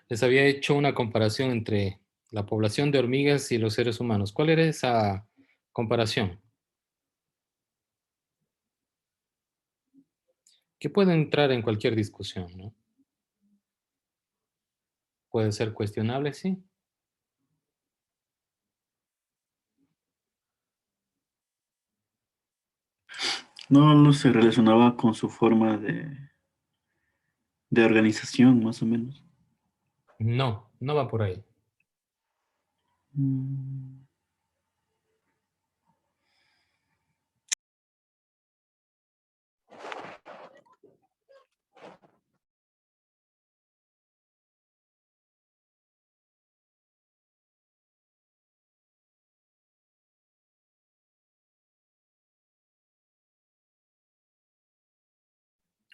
les había hecho una comparación entre la población de hormigas y los seres humanos. ¿Cuál era esa comparación? Que puede entrar en cualquier discusión, ¿no? Puede ser cuestionable, sí. No, no se relacionaba con su forma de organización, más o menos. No, no va por ahí. Mm,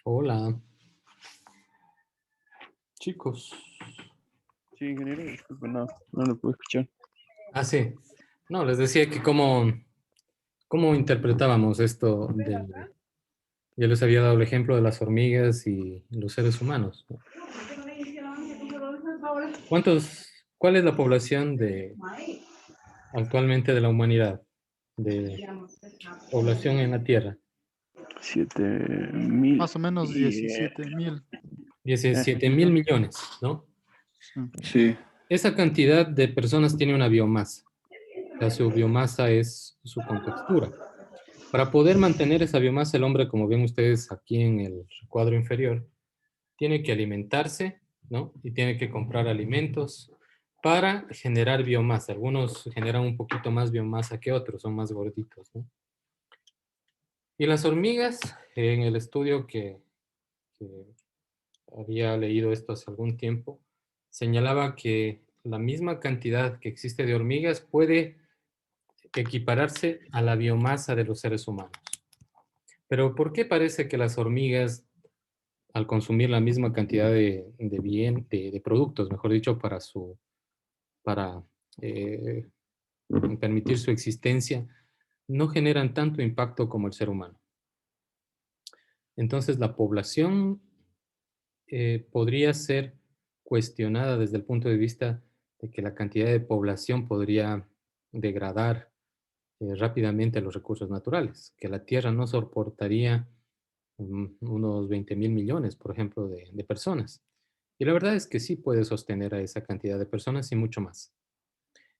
Hola, chicos. Sí, ingeniero, disculpe, no lo puedo escuchar. Ah, sí. No, les decía que cómo interpretábamos esto del... Ya les había dado el ejemplo de las hormigas y los seres humanos, ¿no? ¿Cuál es la población actualmente de la humanidad? De población en la Tierra. 7.000 Más o menos y 17.000. 17 mil Millones. millones, ¿no? Sí. sí, Esa cantidad de personas tiene una biomasa. O sea, su biomasa es su contextura. Para poder mantener esa biomasa, el hombre, como ven ustedes aquí en el cuadro inferior, tiene que alimentarse, ¿no? Y tiene que comprar alimentos para generar biomasa. Algunos generan un poquito más biomasa que otros, son más gorditos, ¿no? Y las hormigas, en el estudio que había leído esto hace algún tiempo, señalaba que la misma cantidad que existe de hormigas puede equipararse a la biomasa de los seres humanos. Pero ¿por qué parece que las hormigas, al consumir la misma cantidad de productos, mejor dicho, para eh, permitir su existencia, no generan tanto impacto como el ser humano? Entonces, la población podría ser cuestionada desde el punto de vista de que la cantidad de población podría degradar rápidamente los recursos naturales, que la Tierra no soportaría unos 20 mil millones, por ejemplo, de personas. Y la verdad es que sí puede sostener a esa cantidad de personas y mucho más.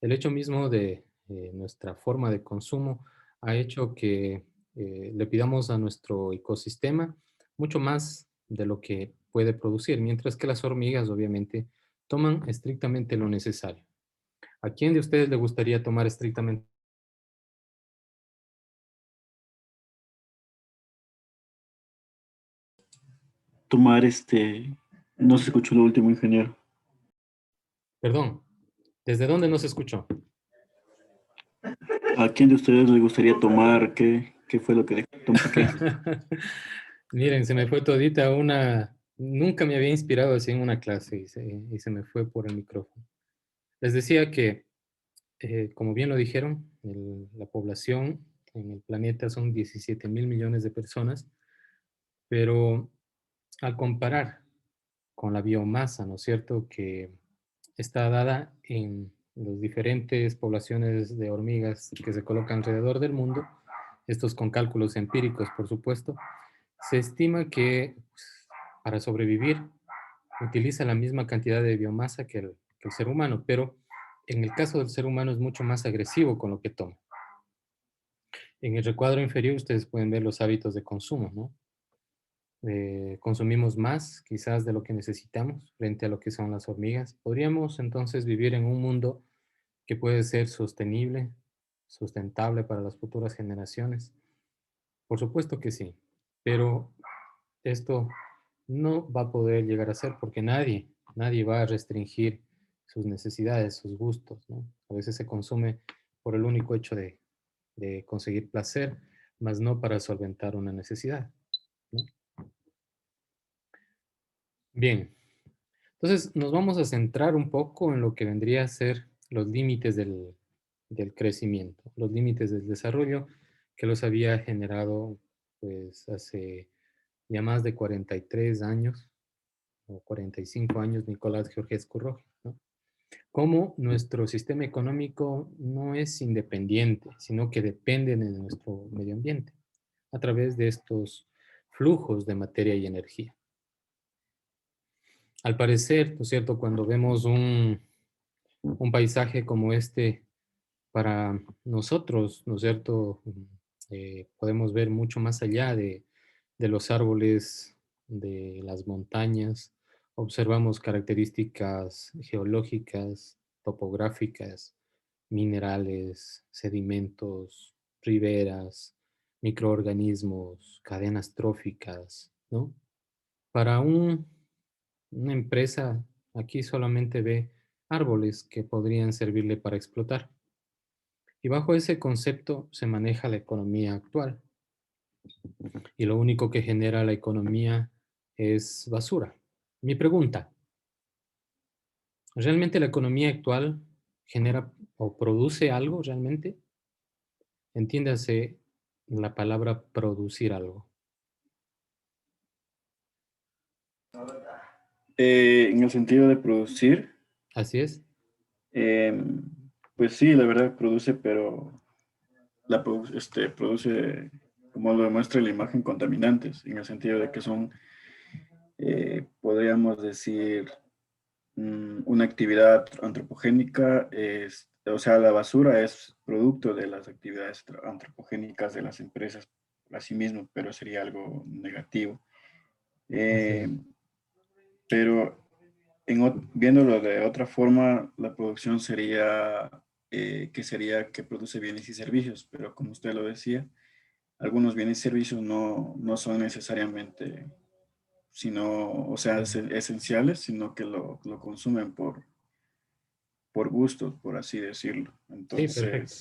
El hecho mismo de nuestra forma de consumo ha hecho que le pidamos a nuestro ecosistema mucho más de lo que puede producir, mientras que las hormigas obviamente toman estrictamente lo necesario. ¿A quién de ustedes le gustaría tomar estrictamente? tomar no se escuchó lo último, ingeniero. Perdón, ¿desde dónde nos escuchó? ¿A quién de ustedes le gustaría tomar? ¿Qué fue lo que dijo? ¿Tomar qué? Miren, se me fue todita una... Nunca me había inspirado así en una clase y se me fue por el micrófono. Les decía que, como bien lo dijeron, la población en el planeta son 17 mil millones de personas, pero al comparar con la biomasa, ¿no es cierto?, que está dada en las diferentes poblaciones de hormigas que se colocan alrededor del mundo, estos con cálculos empíricos, por supuesto, se estima que pues, para sobrevivir utiliza la misma cantidad de biomasa que el ser humano, pero en el caso del ser humano es mucho más agresivo con lo que toma. En el recuadro inferior ustedes pueden ver los hábitos de consumo, ¿no? Consumimos más quizás de lo que necesitamos frente a lo que son las hormigas. Podríamos entonces vivir en un mundo que puede ser sostenible, sustentable para las futuras generaciones. Por supuesto que sí, pero esto no va a poder llegar a ser porque nadie va a restringir sus necesidades, sus gustos, ¿no? A veces se consume por el único hecho de conseguir placer, más no para solventar una necesidad, ¿no? Bien, entonces nos vamos a centrar un poco en lo que vendría a ser los límites del crecimiento, los límites del desarrollo que los había generado pues hace ya más de 43 años o 45 años, Nicolás Georgescu Rojas, ¿no? Cómo nuestro sistema económico no es independiente, sino que depende de nuestro medio ambiente a través de estos flujos de materia y energía. Al parecer, ¿no es cierto?, cuando vemos un paisaje como este, para nosotros, ¿no es cierto?, podemos ver mucho más allá de los árboles, de las montañas, observamos características geológicas, topográficas, minerales, sedimentos, riberas, microorganismos, cadenas tróficas, ¿no? Para una empresa aquí solamente ve árboles que podrían servirle para explotar. Y bajo ese concepto se maneja la economía actual. Y lo único que genera la economía es basura. Mi pregunta, ¿realmente la economía actual genera o produce algo realmente? Entiéndase la palabra producir algo. En el sentido de producir, ¿Así es? pues sí, la verdad produce, pero produce, como lo demuestra la imagen, contaminantes, en el sentido de que son, podríamos decir, una actividad antropogénica, o sea, la basura es producto de las actividades antropogénicas de las empresas a sí mismo, pero sería algo negativo. Así Eh, es. pero viéndolo de otra forma, la producción sería que produce bienes y servicios, pero como usted lo decía, algunos bienes y servicios no son necesariamente, o sea, esenciales, sino que lo consumen por gusto, por así decirlo. Sí, perfecto.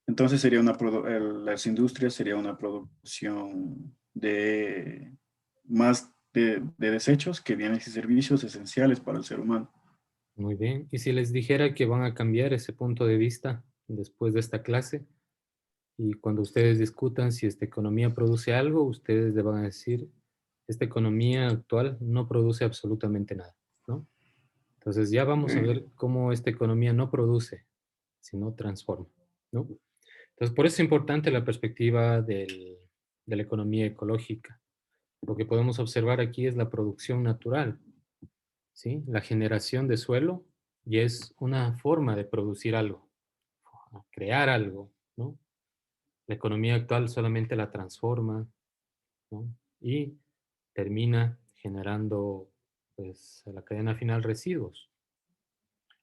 Entonces las industrias sería una producción de más de desechos que bienes y servicios esenciales para el ser humano. Muy bien. Y si les dijera que van a cambiar ese punto de vista después de esta clase y cuando ustedes discutan si esta economía produce algo, ustedes le van a decir, esta economía actual no produce absolutamente nada, ¿no? Entonces ya vamos a ver cómo esta economía no produce, sino transforma, ¿no? Entonces por eso es importante la perspectiva de la economía ecológica. Lo que podemos observar aquí es la producción natural, ¿sí? La generación de suelo y es una forma de producir algo, crear algo, ¿no? La economía actual solamente la transforma, ¿no? Y termina generando, pues, a la cadena final residuos.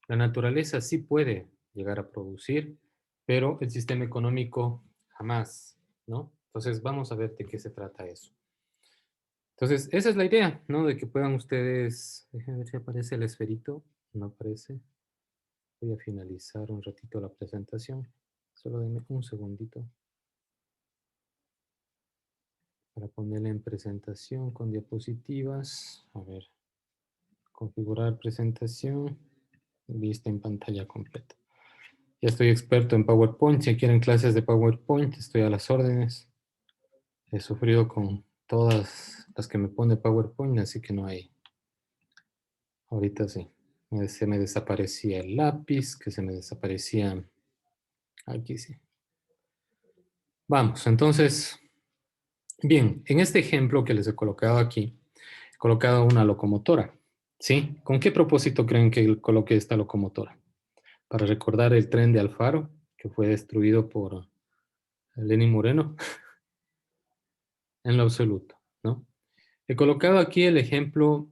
La naturaleza sí puede llegar a producir, pero el sistema económico jamás, ¿no? Entonces vamos a ver de qué se trata eso. Entonces, esa es la idea, ¿no? De que puedan ustedes, déjenme ver si aparece el esferito, no aparece. Voy a finalizar un ratito la presentación. Solo denme un segundito para ponerla en presentación con diapositivas. A ver, configurar presentación, vista en pantalla completa. Ya estoy experto en PowerPoint. Si quieren clases de PowerPoint, estoy a las órdenes. He sufrido con todas las que me pone PowerPoint, así que no hay. Ahorita sí. Se me desaparecía el lápiz, que se me desaparecía. Aquí sí. Vamos, entonces, bien, en este ejemplo que les he colocado aquí, he colocado una locomotora, ¿sí? ¿Con qué propósito creen que coloque esta locomotora? Para recordar el tren de Alfaro, que fue destruido por Lenín Moreno, en lo absoluto, ¿no? He colocado aquí el ejemplo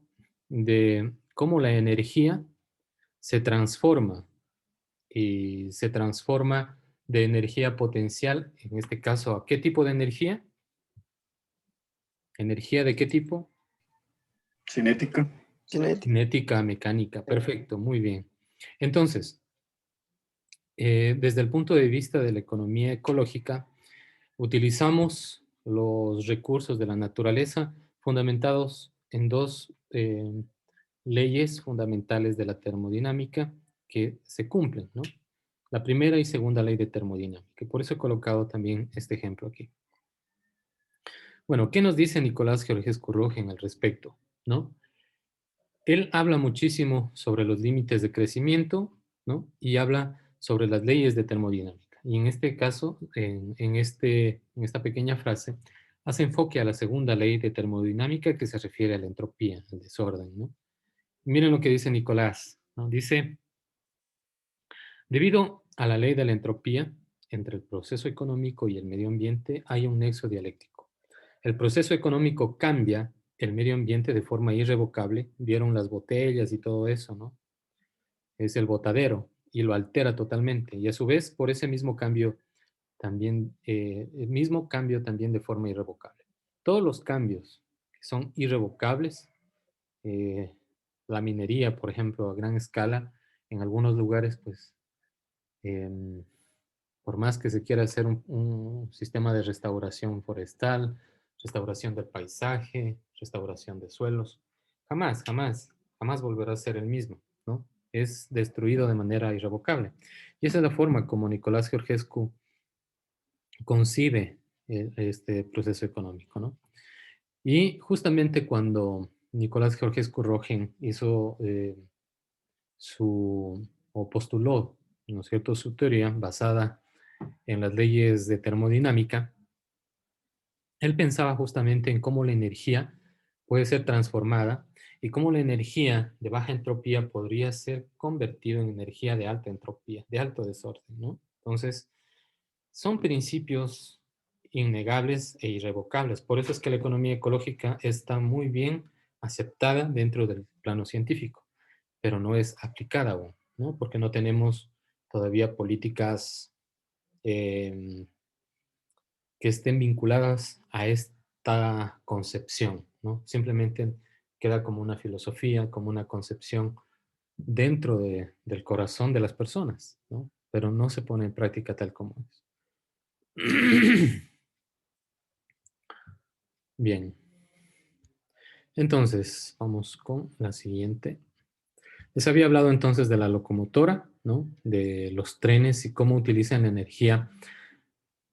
de cómo la energía se transforma y se transforma de energía potencial, en este caso, ¿a qué tipo de energía? ¿Energía de qué tipo? Cinética. Cinética. Cinética, mecánica, perfecto, muy bien. Entonces, desde el punto de vista de la economía ecológica, utilizamos los recursos de la naturaleza fundamentados en dos leyes fundamentales de la termodinámica que se cumplen, ¿no? La primera y segunda ley de termodinámica. Por eso he colocado también este ejemplo aquí. Bueno, ¿qué nos dice Nicolás Georgescu Roegen al respecto? ¿No? Él habla muchísimo sobre los límites de crecimiento, ¿no? Y habla sobre las leyes de termodinámica. Y en este caso, en esta pequeña frase, hace enfoque a la segunda ley de termodinámica que se refiere a la entropía, al desorden, ¿no? Miren lo que dice Nicolás, ¿no? Dice, debido a la ley de la entropía, entre el proceso económico y el medio ambiente hay un nexo dialéctico. El proceso económico cambia el medio ambiente de forma irrevocable. Vieron las botellas y todo eso, ¿no? Es el botadero y lo altera totalmente. Y a su vez, por ese mismo cambio, también, el mismo cambio también de forma irrevocable. Todos los cambios que son irrevocables, eh, la minería, por ejemplo, a gran escala, en algunos lugares, pues, em, por más que se quiera hacer un sistema de restauración forestal, restauración del paisaje, restauración de suelos, jamás volverá a ser el mismo, ¿no? Es destruido de manera irrevocable. Y esa es la forma como Nicolás Georgescu concibe este proceso económico, ¿no? Y justamente cuando Nicolás Georgescu Rogen hizo o postuló, ¿no es cierto?, su teoría basada en las leyes de termodinámica, él pensaba justamente en cómo la energía puede ser transformada y cómo la energía de baja entropía podría ser convertida en energía de alta entropía, de alto desorden, ¿no? Entonces, son principios innegables e irrevocables. Por eso es que la economía ecológica está muy bien aceptada dentro del plano científico, pero no es aplicada aún, ¿no? Porque no tenemos todavía políticas eh, que estén vinculadas a esta concepción, ¿no? Simplemente queda como una filosofía, como una concepción dentro del corazón de las personas, ¿no? Pero no se pone en práctica tal como es. Bien. Entonces, vamos con la siguiente. Les había hablado entonces de la locomotora, ¿no? De los trenes y cómo utilizan la energía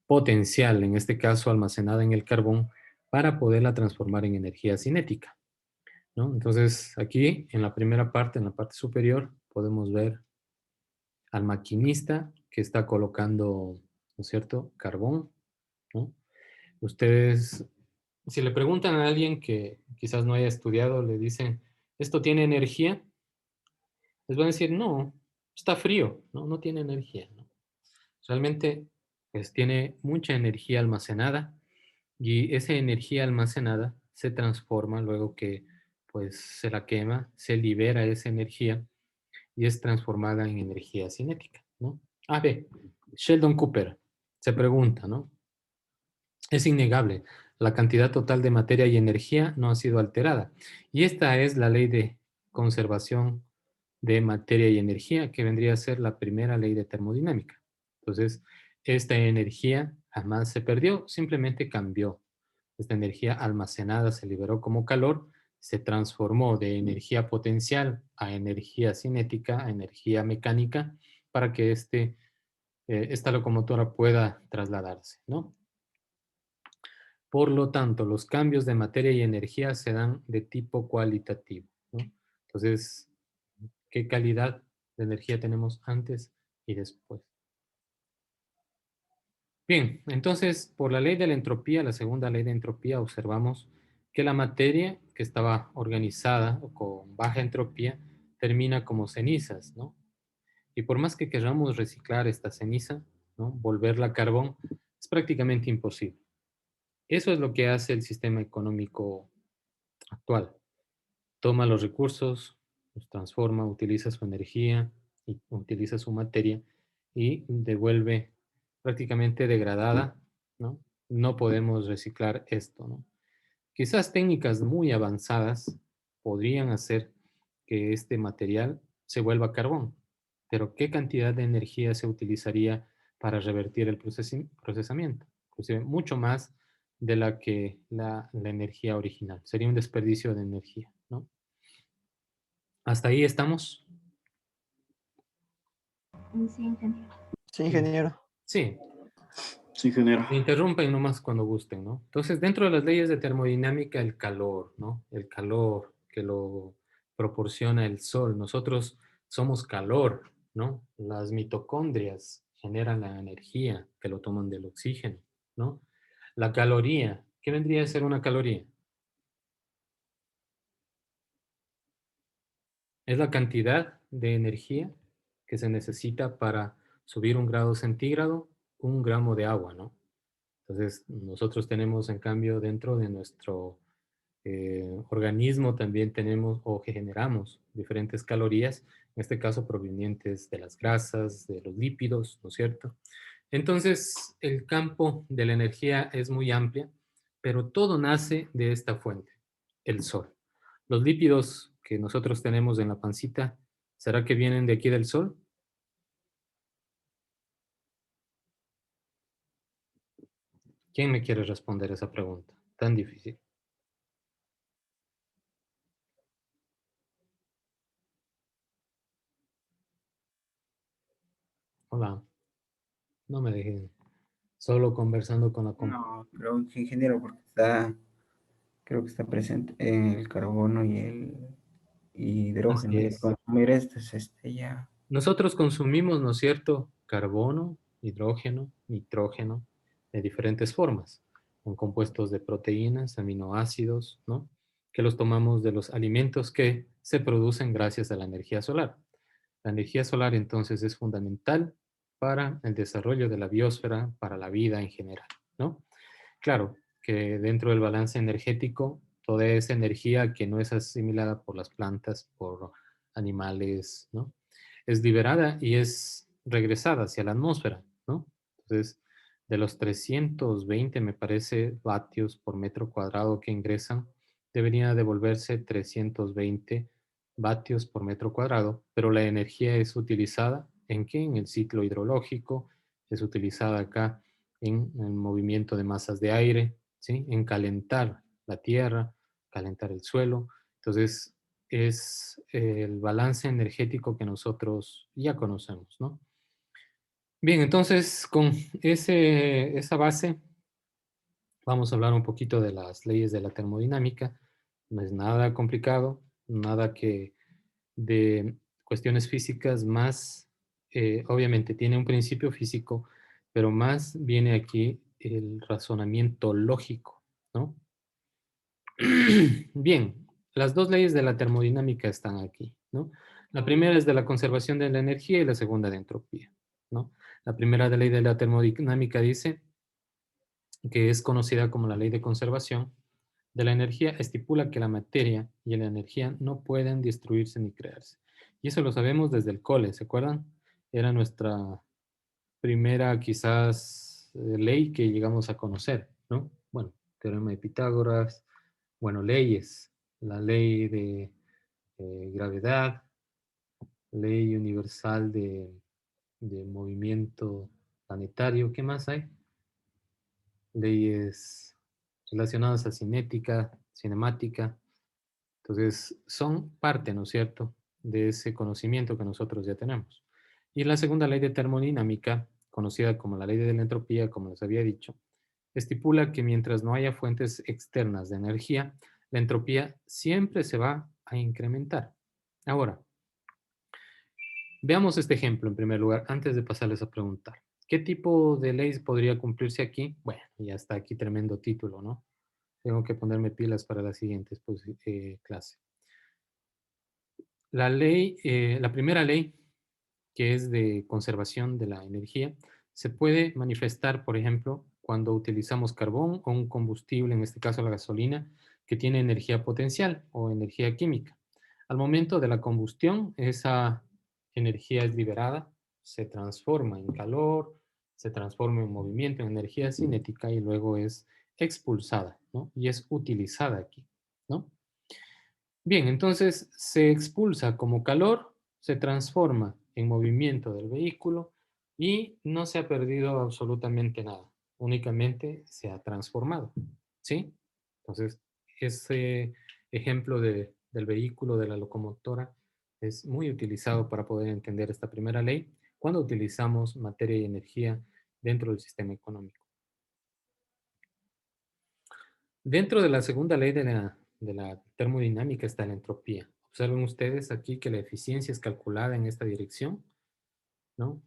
potencial, en este caso almacenada en el carbón, para poderla transformar en energía cinética, ¿no? Entonces, aquí en la primera parte, en la parte superior, podemos ver al maquinista que está colocando, ¿no es cierto?, carbón, ¿no? Ustedes, si le preguntan a alguien que quizás no haya estudiado, le dicen, ¿esto tiene energía? Les van a decir, no, está frío, no, no tiene energía, ¿no? Realmente, pues tiene mucha energía almacenada y esa energía almacenada se transforma luego que pues se la quema, se libera esa energía y es transformada en energía cinética, ¿no? A ver, Sheldon Cooper se pregunta, ¿no? Es innegable, la cantidad total de materia y energía no ha sido alterada. Y esta es la ley de conservación de materia y energía, que vendría a ser la primera ley de termodinámica. Entonces, esta energía jamás se perdió, simplemente cambió. Esta energía almacenada se liberó como calor, se transformó de energía potencial a energía cinética, a energía mecánica, para que esta locomotora pueda trasladarse, ¿no? Por lo tanto, los cambios de materia y energía se dan de tipo cualitativo, ¿no? Entonces, ¿qué calidad de energía tenemos antes y después? Bien, entonces, por la ley de la entropía, la segunda ley de entropía, observamos que la materia que estaba organizada o con baja entropía termina como cenizas, ¿no? Y por más que queramos reciclar esta ceniza, ¿no?, volverla a carbón, es prácticamente imposible. Eso es lo que hace el sistema económico actual. Toma los recursos, los transforma, utiliza su energía y utiliza su materia y devuelve prácticamente degradada, ¿no? No podemos reciclar esto, ¿no? Quizás técnicas muy avanzadas podrían hacer que este material se vuelva carbón, pero ¿qué cantidad de energía se utilizaría para revertir el procesamiento? Inclusive mucho más de la que la energía original. Sería un desperdicio de energía, ¿no? ¿Hasta ahí estamos? Sí, ingeniero. Sí, Sí, ingeniero. me interrumpen nomás cuando gusten, ¿no? Entonces, dentro de las leyes de termodinámica, el calor, ¿no? El calor proporciona el sol. Nosotros somos calor, ¿no? Las mitocondrias generan la energía que lo toman del oxígeno, ¿no? La caloría, ¿qué vendría a ser una caloría? Es la cantidad de energía que se necesita para subir 1 grado centígrado, 1 gramo de agua, ¿no? Entonces, nosotros tenemos, en cambio, dentro de nuestro organismo también tenemos o generamos diferentes calorías, en este caso provenientes de las grasas, de los lípidos, ¿no es cierto? Entonces, el campo de la energía es muy amplia, pero todo nace de esta fuente, el sol. Los lípidos que nosotros tenemos en la pancita, ¿será que vienen de aquí del sol? ¿Quién me quiere responder esa pregunta? Tan difícil. Hola, no me dejen solo conversando con la No, creo que ingeniero, porque creo que está presente el carbono y el hidrógeno. Así Y es. consumir ya. Nosotros consumimos, ¿no es cierto?, carbono, hidrógeno, nitrógeno, de diferentes formas, con compuestos de proteínas, aminoácidos, ¿no?, que los tomamos de los alimentos que se producen gracias a la energía solar. La energía solar, entonces, es fundamental para el desarrollo de la biosfera, para la vida en general, ¿no? Claro que dentro del balance energético, toda esa energía que no es asimilada por las plantas, por animales, ¿no?, es liberada y es regresada hacia la atmósfera, ¿no? Entonces, de los 320, me parece, vatios por metro cuadrado que ingresan, debería devolverse 320 vatios por metro cuadrado, pero la energía es utilizada ¿en qué? En el ciclo hidrológico, es utilizada acá en el movimiento de masas de aire, ¿sí? En calentar la tierra, calentar el suelo. Entonces, es el balance energético que nosotros ya conocemos, ¿no? Bien, entonces, con esa base, vamos a hablar un poquito de las leyes de la termodinámica. No es nada complicado, nada que de cuestiones físicas, más, obviamente tiene un principio físico, pero más viene aquí el razonamiento lógico, ¿no? Bien, las dos leyes de la termodinámica están aquí, ¿no? La primera es de la conservación de la energía y la segunda de entropía, ¿no? La primera ley de la termodinámica dice que es conocida como la ley de conservación de la energía, estipula que la materia y la energía no pueden destruirse ni crearse. Y eso lo sabemos desde el cole, ¿se acuerdan? Era nuestra primera, quizás, ley que llegamos a conocer, ¿no? Bueno, teorema de Pitágoras, bueno, leyes, la ley de gravedad, ley universal de movimiento planetario, ¿qué más hay? Leyes relacionadas a cinética, cinemática. Entonces, son parte, ¿no es cierto?, de ese conocimiento que nosotros ya tenemos. Y la segunda ley de termodinámica, conocida como la ley de la entropía, como les había dicho, estipula que mientras no haya fuentes externas de energía, la entropía siempre se va a incrementar. Ahora, veamos este ejemplo en primer lugar, antes de pasarles a preguntar. ¿Qué tipo de ley podría cumplirse aquí? Bueno, ya está aquí tremendo título, ¿no? Tengo que ponerme pilas para la siguiente clase. La primera ley, que es de conservación de la energía, se puede manifestar, por ejemplo, cuando utilizamos carbón o un combustible, en este caso la gasolina, que tiene energía potencial o energía química. Al momento de la combustión, esa energía es liberada, se transforma en calor, se transforma en movimiento, en energía cinética y luego es expulsada, ¿no? Y es utilizada aquí, ¿no? Bien, entonces se expulsa como calor, se transforma en movimiento del vehículo y no se ha perdido absolutamente nada, únicamente se ha transformado, ¿sí? Entonces, ese ejemplo del vehículo, de la locomotora, es muy utilizado para poder entender esta primera ley cuando utilizamos materia y energía dentro del sistema económico. Dentro de la segunda ley de la termodinámica está la entropía. Observen ustedes aquí que la eficiencia es calculada en esta dirección, ¿no?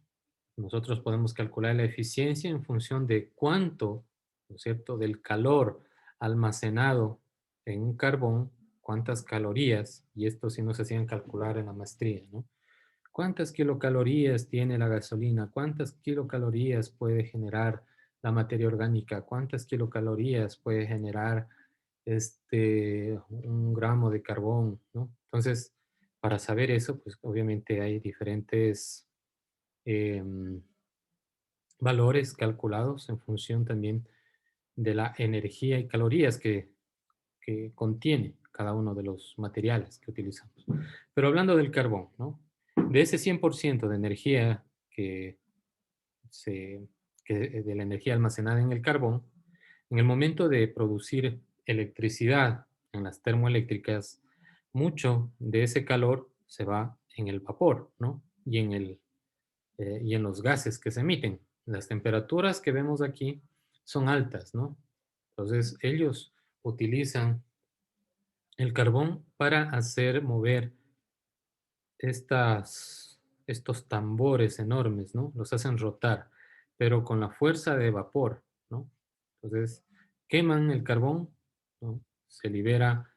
Nosotros podemos calcular la eficiencia en función de cuánto, ¿no es cierto?, del calor almacenado en un carbón, cuántas calorías, y esto sí nos hacían calcular en la maestría, ¿no? ¿Cuántas kilocalorías tiene la gasolina? ¿Cuántas kilocalorías puede generar la materia orgánica? ¿Cuántas kilocalorías puede generar un gramo de carbón, ¿no? Entonces, para saber eso, pues obviamente hay diferentes em, valores calculados en función también de la energía y calorías que contiene cada uno de los materiales que utilizamos. Pero hablando del carbón, ¿no? De ese 100% de energía que de la energía almacenada en el carbón, en el momento de producir electricidad en las termoeléctricas, mucho de ese calor se va en el vapor, ¿no? Y en los gases que se emiten. Las temperaturas que vemos aquí son altas, ¿no? Entonces, ellos utilizan el carbón para hacer mover estos tambores enormes, ¿no? Los hacen rotar, pero con la fuerza de vapor, ¿no? Entonces, queman el carbón, ¿no? Se libera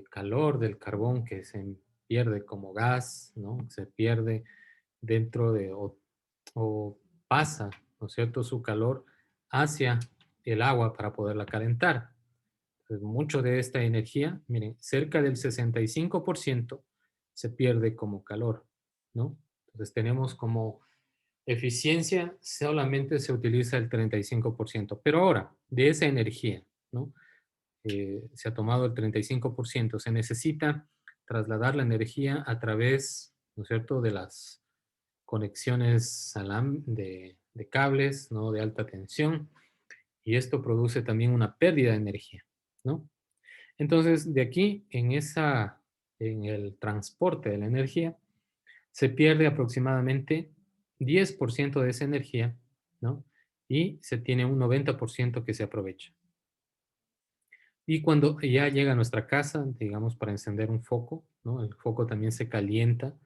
calor del carbón que se pierde como gas, ¿no? Se pierde dentro o pasa, ¿no es cierto?, su calor hacia el agua para poderla calentar. Entonces, mucho de esta energía, miren, cerca del 65% se pierde como calor, ¿no? Entonces tenemos como eficiencia solamente se utiliza el 35%. Pero ahora, de esa energía, ¿no? Se ha tomado el 35%. Se necesita trasladar la energía a través, ¿no es cierto?, de las conexiones de cables, ¿no?, de alta tensión. Y esto produce también una pérdida de energía, ¿no? Entonces, de aquí, en el transporte de la energía, se pierde aproximadamente 10% de esa energía, ¿no? Y se tiene un 90% que se aprovecha. Y cuando ya llega a nuestra casa, digamos, para encender un foco, ¿no? El foco también se calienta.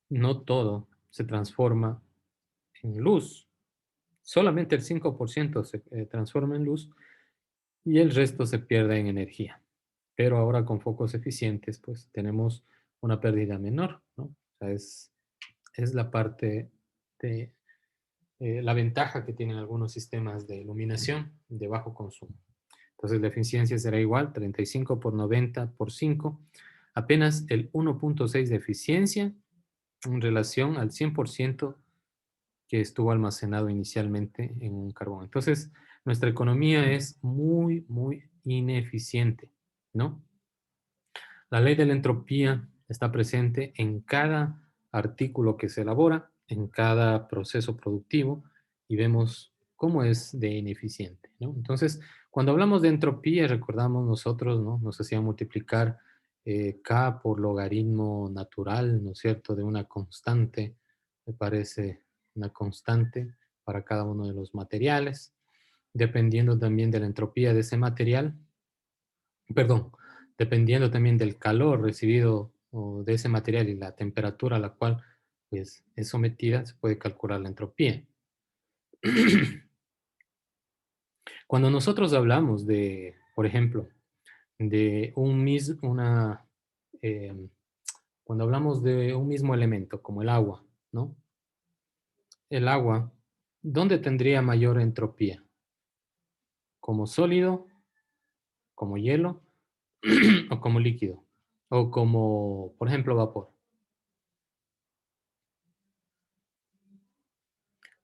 No todo se transforma en luz. Solamente el 5% se transforma en luz y el resto se pierde en energía. Pero ahora con focos eficientes, pues tenemos una pérdida menor, ¿no? O sea, es la parte de la ventaja que tienen algunos sistemas de iluminación de bajo consumo. Entonces la eficiencia será igual, 35 por 90 por 5, apenas el 1.6 de eficiencia en relación al 100% que estuvo almacenado inicialmente en un carbón. Entonces, nuestra economía es muy, muy ineficiente, ¿no? La ley de la entropía está presente en cada artículo que se elabora, en cada proceso productivo, y vemos cómo es de ineficiente, ¿no? Entonces, cuando hablamos de entropía, recordamos nosotros, ¿no? Nos hacían multiplicar K por logaritmo natural, ¿no es cierto?, de una constante, me parece una constante para cada uno de los materiales, dependiendo también de la entropía de ese material, perdón, dependiendo también del calor recibido o de ese material y la temperatura a la cual pues, es sometida, se puede calcular la entropía. Cuando nosotros hablamos de, por ejemplo, de cuando hablamos de un mismo elemento como el agua, ¿no? El agua, ¿dónde tendría mayor entropía? ¿Como sólido, como hielo o como líquido? O como, por ejemplo, vapor.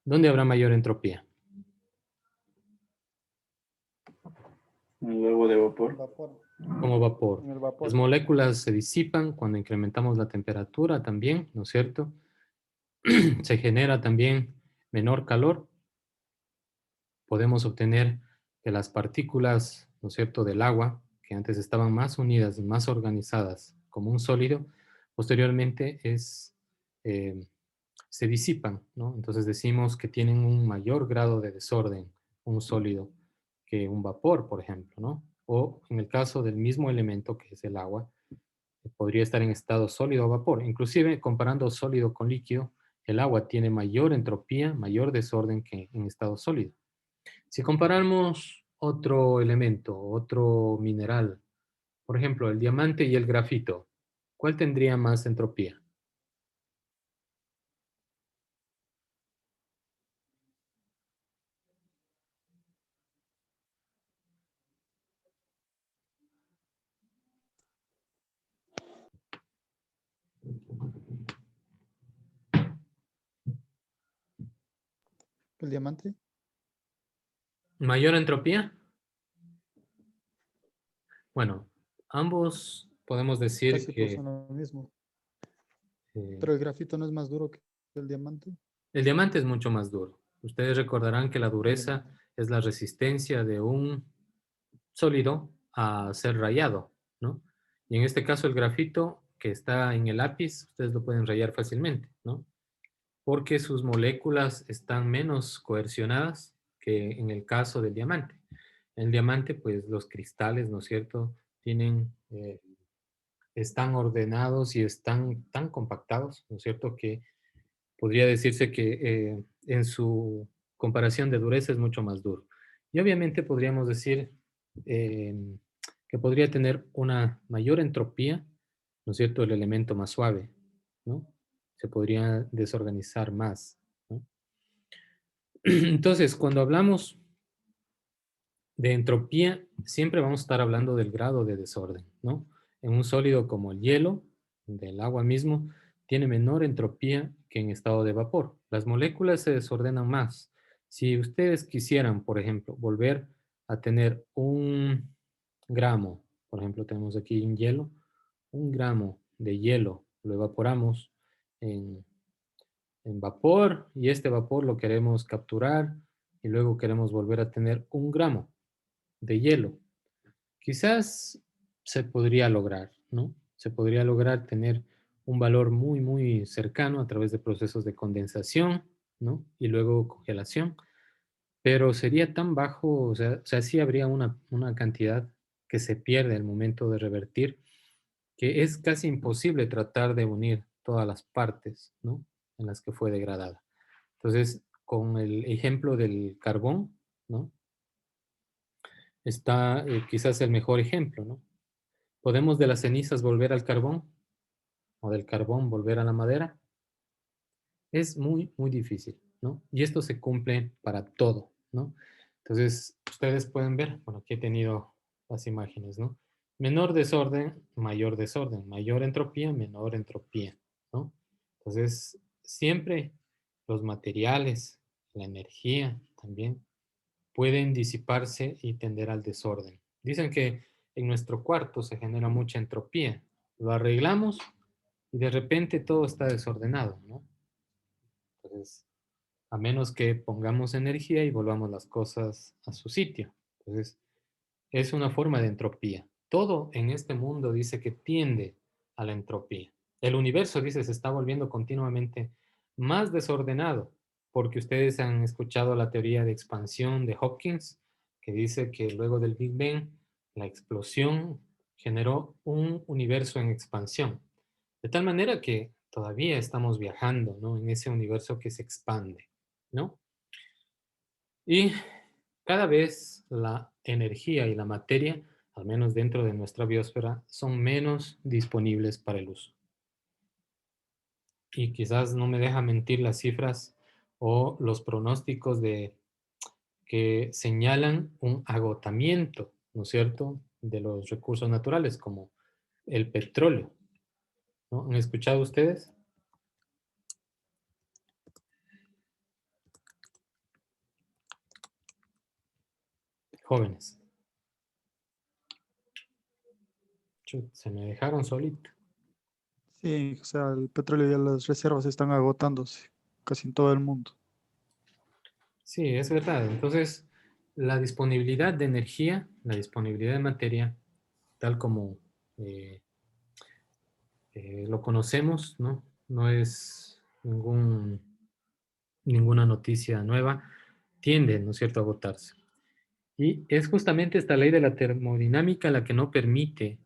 ¿Dónde habrá mayor entropía? Luego de vapor. Vapor. Como vapor. En el vapor. Las moléculas se disipan cuando incrementamos la temperatura también, ¿no es cierto? Se genera también menor calor. Podemos obtener que las partículas, ¿no es cierto?, del agua, que antes estaban más unidas y más organizadas como un sólido, posteriormente se disipan, ¿no? Entonces decimos que tienen un mayor grado de desorden un sólido que un vapor, por ejemplo, ¿no? O en el caso del mismo elemento que es el agua, podría estar en estado sólido o vapor. Inclusive, comparando sólido con líquido, el agua tiene mayor entropía, mayor desorden que en estado sólido. Si comparamos otro elemento, otro mineral, por ejemplo, el diamante y el grafito, ¿cuál tendría más entropía? El diamante, ¿Mayor entropía? Bueno, ambos podemos decir casi todos que son lo mismo. eh, Pero el grafito no es más duro que el diamante. el diamante es mucho más duro. Ustedes recordarán que la dureza diamante. es la resistencia de un sólido a ser rayado, ¿no? Y en este caso el grafito que está en el lápiz, ustedes lo pueden rayar fácilmente, ¿no? Porque sus moléculas están menos coercionadas que en el caso del diamante. En el diamante, pues los cristales, ¿no es cierto?, están ordenados y están tan compactados, ¿no es cierto?, que podría decirse que en su comparación de dureza es mucho más duro. Y obviamente podríamos decir eh, que podría tener una mayor entropía, ¿no es cierto?, el elemento más suave, ¿no? Se podría desorganizar más, ¿no? Entonces, cuando hablamos de entropía, siempre vamos a estar hablando del grado de desorden, ¿no? En un sólido como el hielo, del agua mismo, tiene menor entropía que en estado de vapor. Las moléculas se desordenan más. Si ustedes quisieran, por ejemplo, volver a tener un gramo, por ejemplo, tenemos aquí un hielo, un gramo de hielo, lo evaporamos en, en vapor y este vapor lo queremos capturar y luego queremos volver a tener un gramo de hielo. Quizás se podría lograr, ¿no? Se podría lograr tener un valor muy, muy cercano a través de procesos de condensación, ¿no? Y luego congelación, pero sería tan bajo, o sea sí habría una cantidad que se pierde al momento de revertir, que es casi imposible tratar de unir todas las partes, ¿no? En las que fue degradada. Entonces, con el ejemplo del carbón, ¿no? Está quizás el mejor ejemplo, ¿no? ¿Podemos de las cenizas volver al carbón o del carbón volver a la madera? Es muy, muy difícil, ¿no? Y esto se cumple para todo, ¿no? Entonces, ustedes pueden ver, bueno, aquí he tenido las imágenes, ¿no? Menor desorden, mayor entropía, menor entropía, ¿no? Entonces, siempre los materiales, la energía también pueden disiparse y tender al desorden. Dicen que en nuestro cuarto se genera mucha entropía. Lo arreglamos y de repente todo está desordenado, ¿no? Entonces, a menos que pongamos energía y volvamos las cosas a su sitio. Entonces, es una forma de entropía. Todo en este mundo dice que tiende a la entropía. El universo, dice, se está volviendo continuamente más desordenado, porque ustedes han escuchado la teoría de expansión de Hopkins, que dice que luego del Big Bang, la explosión generó un universo en expansión. De tal manera que todavía estamos viajando, ¿no?, en ese universo que se expande, ¿no? Y cada vez la energía y la materia, al menos dentro de nuestra biosfera, son menos disponibles para el uso. Y quizás no me deja mentir las cifras o los pronósticos que señalan un agotamiento, ¿no es cierto?, de los recursos naturales como el petróleo, ¿no? ¿Han escuchado ustedes? Jóvenes. Chut, se me dejaron solito. Sí, o sea, el petróleo ya las reservas están agotándose casi en todo el mundo. Sí, es verdad. Entonces, la disponibilidad de energía, la disponibilidad de materia, tal como eh, lo conocemos, ¿no? No es ninguna noticia nueva, tiende, ¿no es cierto?, a agotarse. Y es justamente esta ley de la termodinámica la que no permite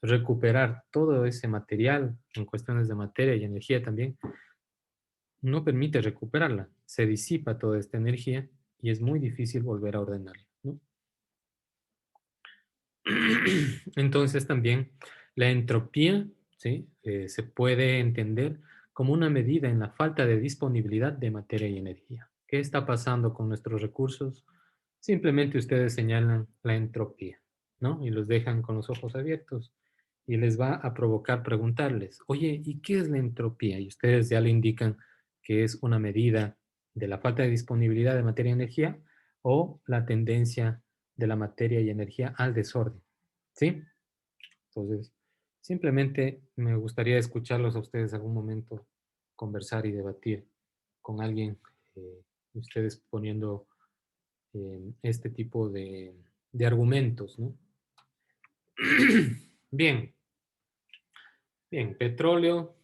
recuperar todo ese material en cuestiones de materia y energía también, no permite recuperarla. Se disipa toda esta energía y es muy difícil volver a ordenarla, ¿no? Entonces también la entropía, ¿sí? Se puede entender como una medida en la falta de disponibilidad de materia y energía. ¿Qué está pasando con nuestros recursos? Simplemente ustedes señalan la entropía, ¿no? Y los dejan con los ojos abiertos y les va a provocar preguntarles, oye, ¿y qué es la entropía? Y ustedes ya le indican que es una medida de la falta de disponibilidad de materia y energía o la tendencia de la materia y energía al desorden, ¿sí? Entonces, simplemente me gustaría escucharlos a ustedes algún momento conversar y debatir con alguien, ustedes poniendo este tipo de argumentos, ¿no? Bien, bien, petróleo,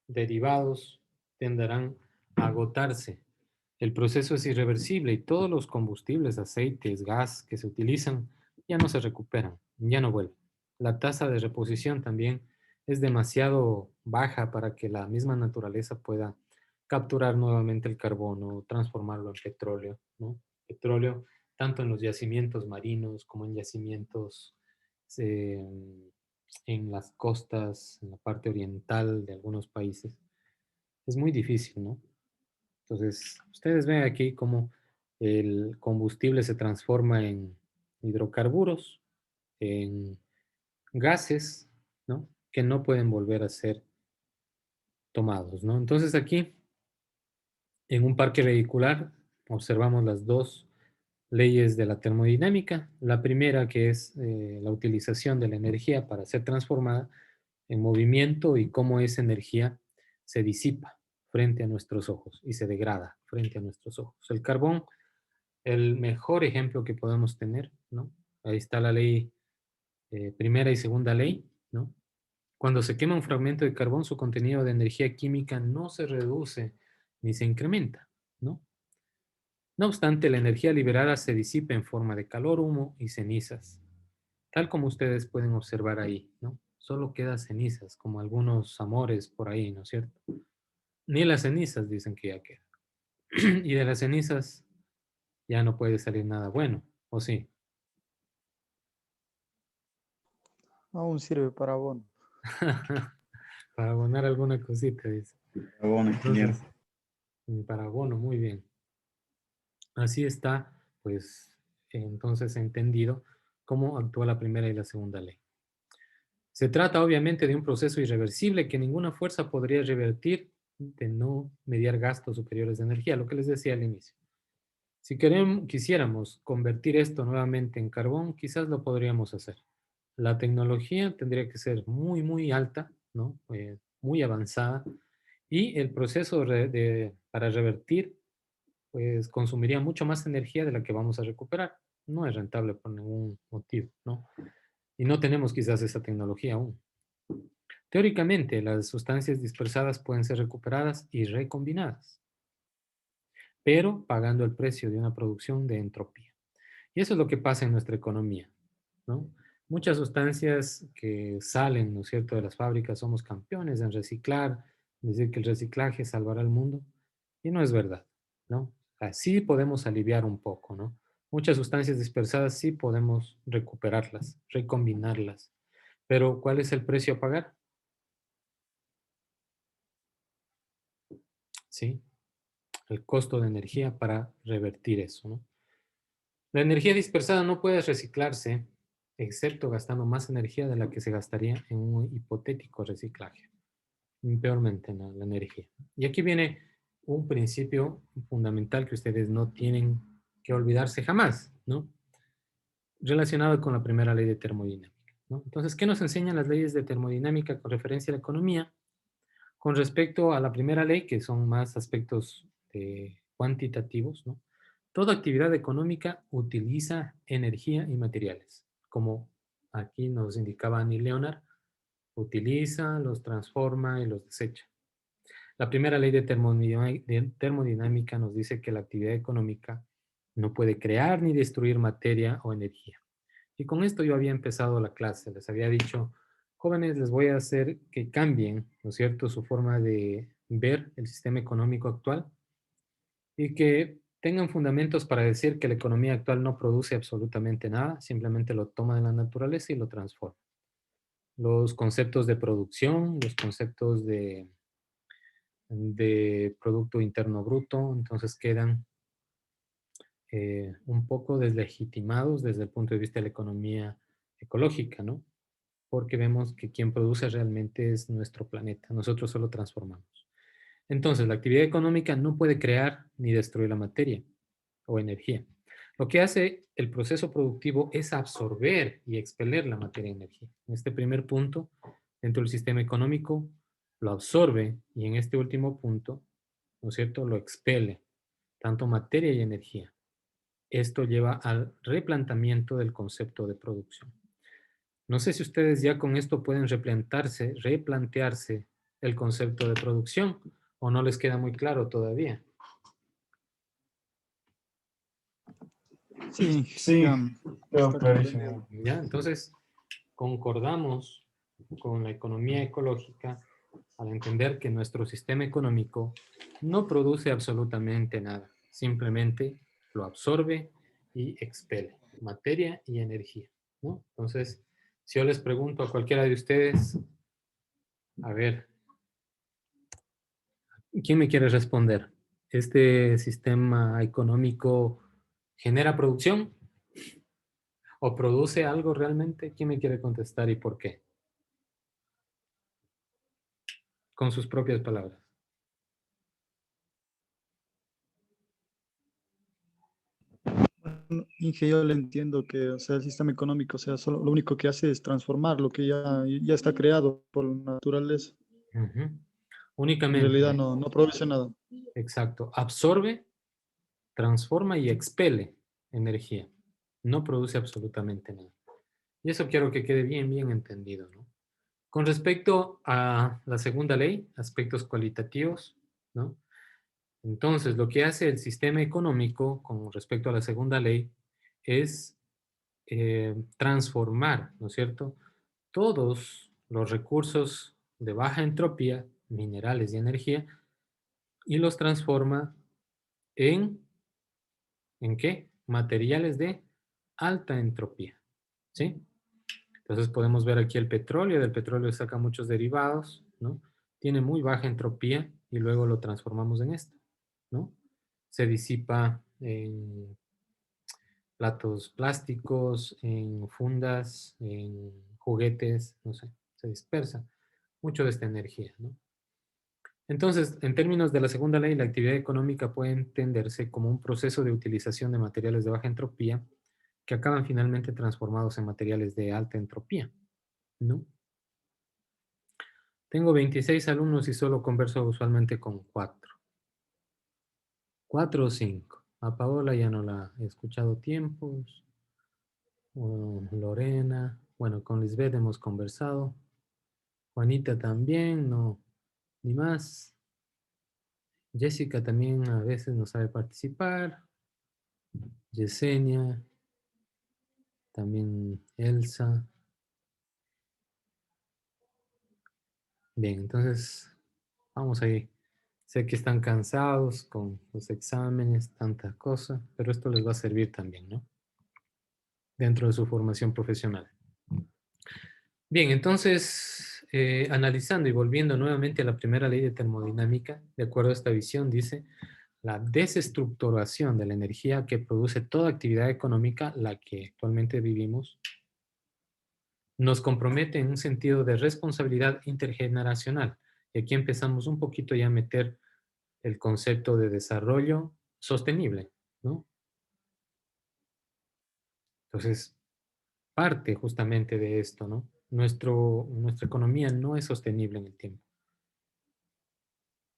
derivados tenderán a agotarse. El proceso es irreversible y todos los combustibles, aceites, gas que se utilizan ya no se recuperan, ya no vuelven. La tasa de reposición también es demasiado baja para que la misma naturaleza pueda capturar nuevamente el carbono, transformarlo en petróleo, ¿no? Petróleo tanto en los yacimientos marinos como en yacimientos eh, en las costas, en la parte oriental de algunos países. Es muy difícil, ¿no? Entonces, ustedes ven aquí cómo el combustible se transforma en hidrocarburos, en gases, ¿no? Que no pueden volver a ser tomados, ¿no? Entonces aquí, en un parque vehicular, observamos las dos leyes de la termodinámica. La primera, que es la utilización de la energía para ser transformada en movimiento y cómo esa energía se disipa frente a nuestros ojos y se degrada frente a nuestros ojos. El carbón, el mejor ejemplo que podemos tener, ¿no? Ahí está la ley, primera y segunda ley, ¿no? Cuando se quema un fragmento de carbón, su contenido de energía química no se reduce ni se incrementa, ¿no? No obstante, la energía liberada se disipa en forma de calor, humo y cenizas, tal como ustedes pueden observar ahí, ¿no? Solo queda cenizas, como algunos amores por ahí, ¿no es cierto? Ni las cenizas dicen que ya queda. Y de las cenizas ya no puede salir nada bueno, ¿o sí? Aún sirve para abono. Para abonar alguna cosita, dice. Abono, ingeniero. Entonces, para abono, muy bien. Así está, pues, entonces entendido cómo actúa la primera y la segunda ley. Se trata obviamente de un proceso irreversible que ninguna fuerza podría revertir de no mediar gastos superiores de energía, lo que les decía al inicio. Si quisiéramos convertir esto nuevamente en carbón, quizás lo podríamos hacer. La tecnología tendría que ser muy, muy alta, ¿no? Muy avanzada, y el proceso para revertir pues consumiría mucho más energía de la que vamos a recuperar. No es rentable por ningún motivo, ¿no? Y no tenemos quizás esa tecnología aún. Teóricamente, las sustancias dispersadas pueden ser recuperadas y recombinadas, pero pagando el precio de una producción de entropía. Y eso es lo que pasa en nuestra economía, ¿no? Muchas sustancias que salen, ¿no es cierto?, de las fábricas, somos campeones en reciclar, decir que el reciclaje salvará el mundo, y no es verdad, ¿no? Así podemos aliviar un poco, ¿no? Muchas sustancias dispersadas sí podemos recuperarlas, recombinarlas, pero ¿cuál es el precio a pagar? ¿Sí? El costo de energía para revertir eso, ¿no? La energía dispersada no puede reciclarse, excepto gastando más energía de la que se gastaría en un hipotético reciclaje. Peormente, ¿no? La energía. Y aquí viene un principio fundamental que ustedes no tienen que olvidarse jamás, ¿no? Relacionado con la primera ley de termodinámica, ¿no? Entonces, ¿qué nos enseñan las leyes de termodinámica con referencia a la economía? Con respecto a la primera ley, que son más aspectos cuantitativos, ¿no? Toda actividad económica utiliza energía y materiales, como aquí nos indicaba Annie Leonard, utiliza, los transforma y los desecha. La primera ley de termodinámica nos dice que la actividad económica no puede crear ni destruir materia o energía. Y con esto yo había empezado la clase, les había dicho Jóvenes, les voy a hacer que cambien, ¿no es cierto?, su forma de ver el sistema económico actual y que tengan fundamentos para decir que la economía actual no produce absolutamente nada, simplemente lo toma de la naturaleza y lo transforma. Los conceptos de producción, los conceptos de Producto Interno Bruto, entonces quedan un poco deslegitimados desde el punto de vista de la economía ecológica, ¿no? Porque vemos que quien produce realmente es nuestro planeta, nosotros solo transformamos. Entonces, la actividad económica no puede crear ni destruir la materia o energía. Lo que hace el proceso productivo es absorber y expeler la materia y energía. En este primer punto, dentro del sistema económico, lo absorbe y en este último punto, ¿no es cierto?, lo expele, tanto materia y energía. Esto lleva al replanteamiento del concepto de producción. No sé si ustedes ya con esto pueden replantearse el concepto de producción o no les queda muy claro todavía. Sí, Sí, ya quedó está clarísimo. comprendido. ¿Ya? Entonces, concordamos con la economía ecológica al entender que nuestro sistema económico no produce absolutamente nada, simplemente lo absorbe y expele, materia y energía, ¿no? Entonces, si yo les pregunto a cualquiera de ustedes, a ver, ¿quién me quiere responder? ¿Este sistema económico genera producción o produce algo realmente? ¿Quién me quiere contestar y por qué? Con sus propias palabras. Bueno, Inge, yo le entiendo que, o sea, el sistema económico, o sea, solo, lo único que hace es transformar lo que ya está creado por la naturaleza. Ujú. En realidad Únicamente, no produce nada. exacto, absorbe, transforma y expele energía. No produce absolutamente nada. Y eso quiero que quede bien, bien entendido, ¿no? Con respecto a la segunda ley, aspectos cualitativos, ¿no? Entonces, lo que hace el sistema económico con respecto a la segunda ley es transformar, ¿no es cierto?, todos los recursos de baja entropía, minerales y energía, y los transforma en, ¿en qué? Materiales de alta entropía, ¿sí? Entonces podemos ver aquí el petróleo, del petróleo saca muchos derivados, ¿no? Tiene muy baja entropía y luego lo transformamos en esto, ¿no? Se disipa en platos plásticos, en fundas, en juguetes, no sé, se dispersa mucho de esta energía, ¿no? Entonces, en términos de la segunda ley, la actividad económica puede entenderse como un proceso de utilización de materiales de baja entropía que acaban finalmente transformados en materiales de alta entropía, ¿no? Tengo 26 alumnos y solo converso usualmente con 4. 4 o 5. A Paola ya no la he escuchado tiempos. Lorena. Bueno, con Lisbeth hemos conversado. Juanita también, no, ni más. Jessica también a veces no sabe participar. Yesenia. También Elsa. Bien, entonces vamos ahí. Sé que están cansados con los exámenes, tanta cosa, pero esto les va a servir también, ¿no? Dentro de su formación profesional. Bien, entonces, analizando y volviendo nuevamente a la primera ley de termodinámica, de acuerdo a esta visión, dice, la desestructuración de la energía que produce toda actividad económica, la que actualmente vivimos, nos compromete en un sentido de responsabilidad intergeneracional. Y aquí empezamos un poquito ya a meter el concepto de desarrollo sostenible, ¿no? Entonces, parte justamente de esto, ¿no? Nuestra economía no es sostenible en el tiempo.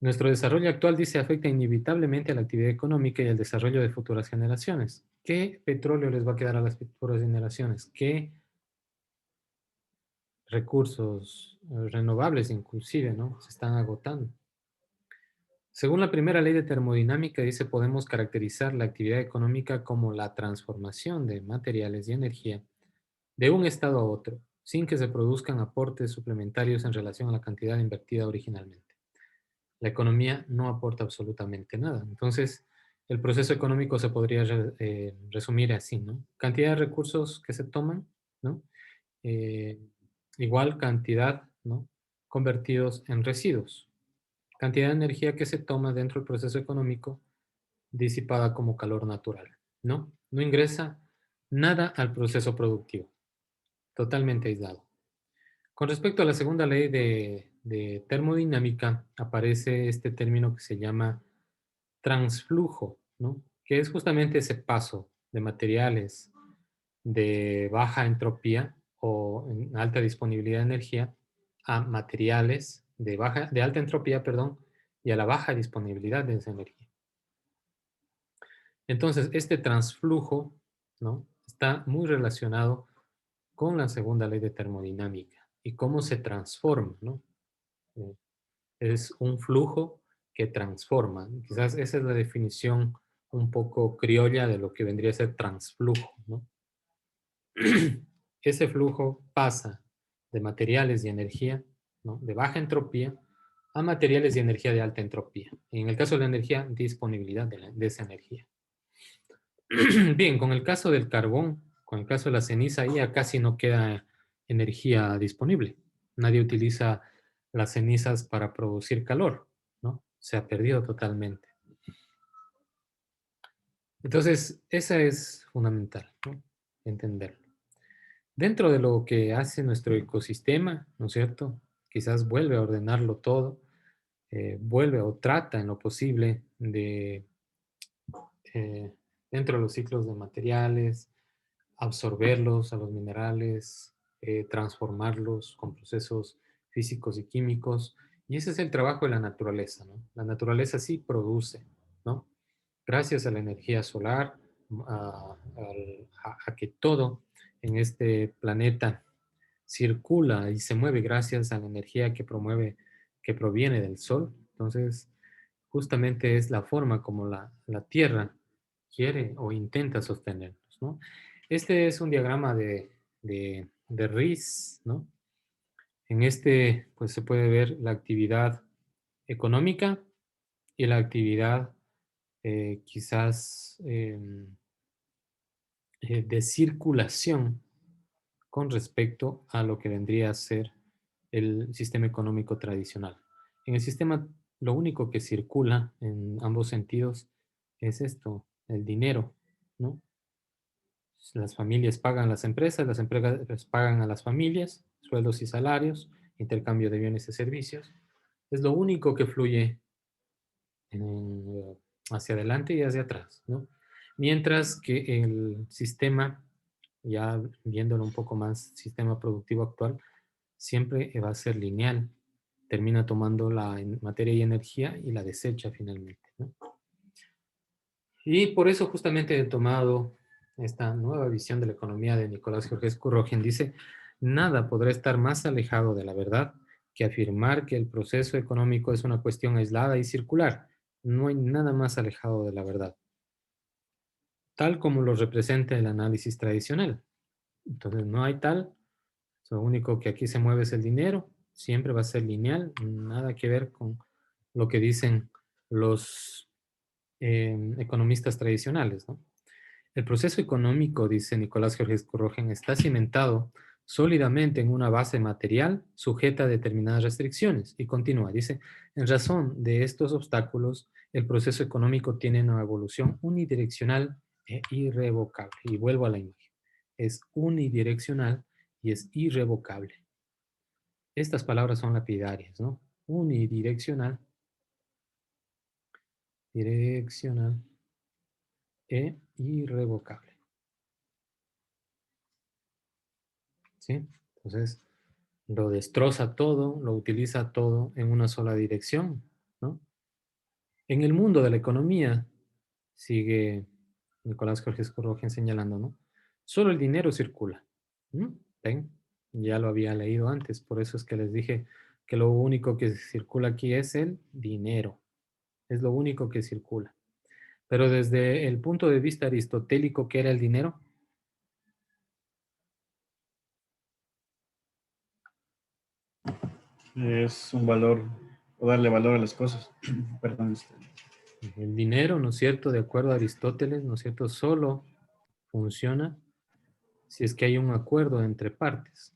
Nuestro desarrollo actual, dice, afecta inevitablemente a la actividad económica y al desarrollo de futuras generaciones. ¿Qué petróleo les va a quedar a las futuras generaciones? ¿Qué recursos renovables inclusive, ¿no? Se están agotando. Según la primera ley de termodinámica, dice, podemos caracterizar la actividad económica como la transformación de materiales y energía de un estado a otro, sin que se produzcan aportes suplementarios en relación a la cantidad invertida originalmente. La economía no aporta absolutamente nada. Entonces, el proceso económico se podría resumir así, ¿no? Cantidad de recursos que se toman, ¿no? Eh, igual cantidad, ¿no? Convertidos en residuos. Cantidad de energía que se toma dentro del proceso económico disipada como calor natural, ¿no? No ingresa nada al proceso productivo, totalmente aislado. Con respecto a la segunda ley de termodinámica, aparece este término que se llama transflujo, ¿no? Que es justamente ese paso de materiales de baja entropía o en alta disponibilidad de energía a materiales de alta entropía, perdón, y a la baja disponibilidad de esa energía. Entonces, este transflujo, ¿no? Está muy relacionado con la segunda ley de termodinámica y cómo se transforma, ¿no? Es un flujo que transforma. Quizás esa es la definición un poco criolla de lo que vendría a ser transflujo, ¿no? Ese flujo pasa de materiales y energía, ¿no? De baja entropía a materiales y energía de alta entropía. En el caso de la energía, disponibilidad de esa energía. Bien, con el caso del carbón, con el caso de la ceniza, ya casi no queda energía disponible. Nadie utiliza las cenizas para producir calor, ¿no? Se ha perdido totalmente. Entonces, esa es fundamental, ¿no? Entenderlo. Dentro de lo que hace nuestro ecosistema, ¿no es cierto? Quizás vuelve a ordenarlo todo, vuelve o trata en lo posible de, eh, dentro de los ciclos de materiales, absorberlos a los minerales, transformarlos con procesos físicos y químicos. Y ese es el trabajo de la naturaleza, ¿no? La naturaleza sí produce, ¿no? Gracias a la energía solar, a que todo en este planeta circula y se mueve gracias a la energía que que proviene del sol. Entonces, justamente es la forma como la Tierra quiere o intenta sostenernos, ¿no? Este es un diagrama de Rice, ¿no? En este, pues se puede ver la actividad económica y la actividad quizás de circulación con respecto a lo que vendría a ser el sistema económico tradicional. En el sistema, lo único que circula en ambos sentidos es esto, el dinero, ¿no? Las familias pagan a las empresas pagan a las familias, sueldos y salarios, intercambio de bienes y servicios. Es lo único que fluye hacia adelante y hacia atrás, ¿no? Mientras que el sistema, ya viéndolo un poco más, sistema productivo actual, siempre va a ser lineal. Termina tomando la materia y energía y la desecha finalmente, ¿no? Y por eso justamente he tomado esta nueva visión de la economía de Nicolás Jorge Currogen. Dice, nada podrá estar más alejado de la verdad que afirmar que el proceso económico es una cuestión aislada y circular. No hay nada más alejado de la verdad, tal como lo representa el análisis tradicional. Entonces, no hay tal, lo único que aquí se mueve es el dinero, siempre va a ser lineal, nada que ver con lo que dicen los economistas tradicionales, ¿no? El proceso económico, dice Nicolás Jorge Currogen, está cimentado sólidamente en una base material sujeta a determinadas restricciones. Y continúa, dice, en razón de estos obstáculos, el proceso económico tiene una evolución unidireccional e irrevocable. Y vuelvo a la imagen. Es unidireccional y es irrevocable. Estas palabras son lapidarias, ¿no? Unidireccional, direccional e irrevocable. ¿Sí? Entonces, lo destroza todo, lo utiliza todo en una sola dirección, ¿no? En el mundo de la economía, sigue Nicolás Jorge Currogen señalando, ¿no? Solo el dinero circula. ¿Ven? Ya lo había leído antes, por eso es que les dije que lo único que circula aquí es el dinero. Es lo único que circula. Pero desde el punto de vista aristotélico, ¿qué era el dinero? Es un valor, o darle valor a las cosas. Perdón. El dinero, ¿no es cierto? De acuerdo a Aristóteles, ¿no es cierto? Solo funciona si es que hay un acuerdo entre partes.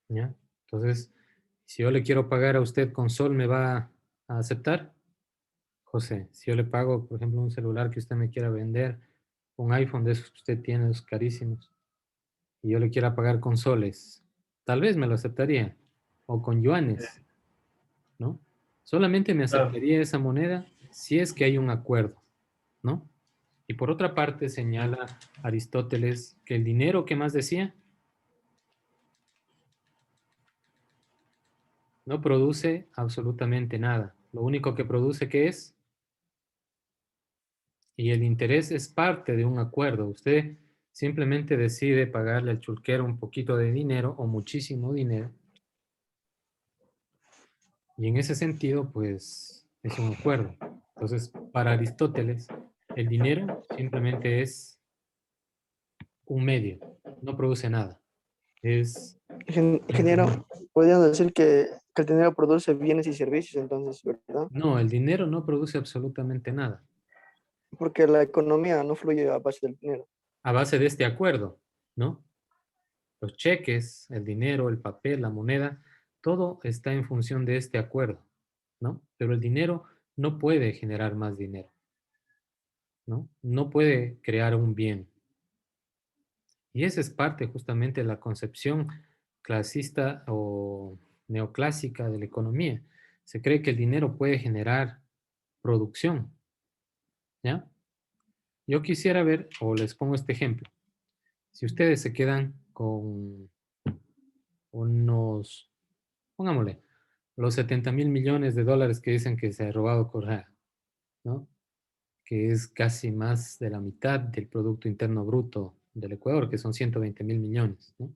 ¿Ya? Entonces, si yo le quiero pagar a usted con sol, ¿me va a aceptar? José, si yo le pago, por ejemplo, un celular que usted me quiera vender, un iPhone de esos que usted tiene, esos carísimos, y yo le quiera pagar con soles, tal vez me lo aceptaría, o con yuanes, ¿no? Solamente me Claro. aceptaría esa moneda si es que hay un acuerdo, ¿no? Y por otra parte señala Aristóteles que el dinero, ¿qué más decía? No produce absolutamente nada. Lo único que produce, ¿qué es? Y el interés es parte de un acuerdo. Usted simplemente decide pagarle al chulquero un poquito de dinero o muchísimo dinero. Y en ese sentido, pues, es un acuerdo. Entonces, para Aristóteles, el dinero simplemente es un medio, no produce nada. Es Ingeniero, podríamos decir que el dinero produce bienes y servicios, entonces, ¿verdad? No, el dinero no produce absolutamente nada. Porque la economía no fluye a base del dinero. A base de este acuerdo, ¿no? Los cheques, el dinero, el papel, la moneda, todo está en función de este acuerdo, ¿no? Pero el dinero no puede generar más dinero, ¿no? No puede crear un bien. Y esa es parte justamente de la concepción clasista o neoclásica de la economía. Se cree que el dinero puede generar producción, ¿ya? Yo quisiera ver, o les pongo este ejemplo. Si ustedes se quedan con unos, pongámosle, los 70.000 millones de dólares que dicen que se ha robado Correa, ¿no? Que es casi más de la mitad del Producto Interno Bruto del Ecuador, que son 120.000 millones, ¿no?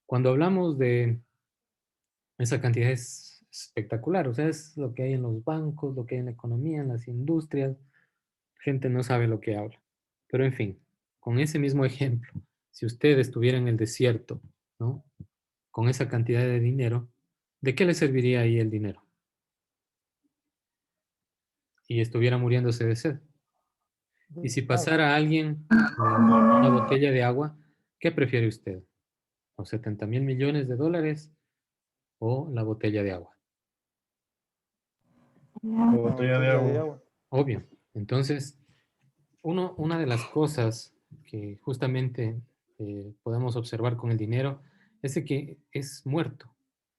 Cuando hablamos de esa cantidad es espectacular, o sea, es lo que hay en los bancos, lo que hay en la economía, en las industrias, gente no sabe lo que habla. Pero en fin, con ese mismo ejemplo, si usted estuviera en el desierto, ¿no? Con esa cantidad de dinero, ¿de qué le serviría ahí el dinero? Y estuviera muriéndose de sed. Y si pasara alguien con una botella de agua, ¿qué prefiere usted? ¿Los 70.000 millones de dólares o la botella de agua? La botella de agua. Obvio. Entonces, una de las cosas que justamente podemos observar con el dinero es de que es muerto.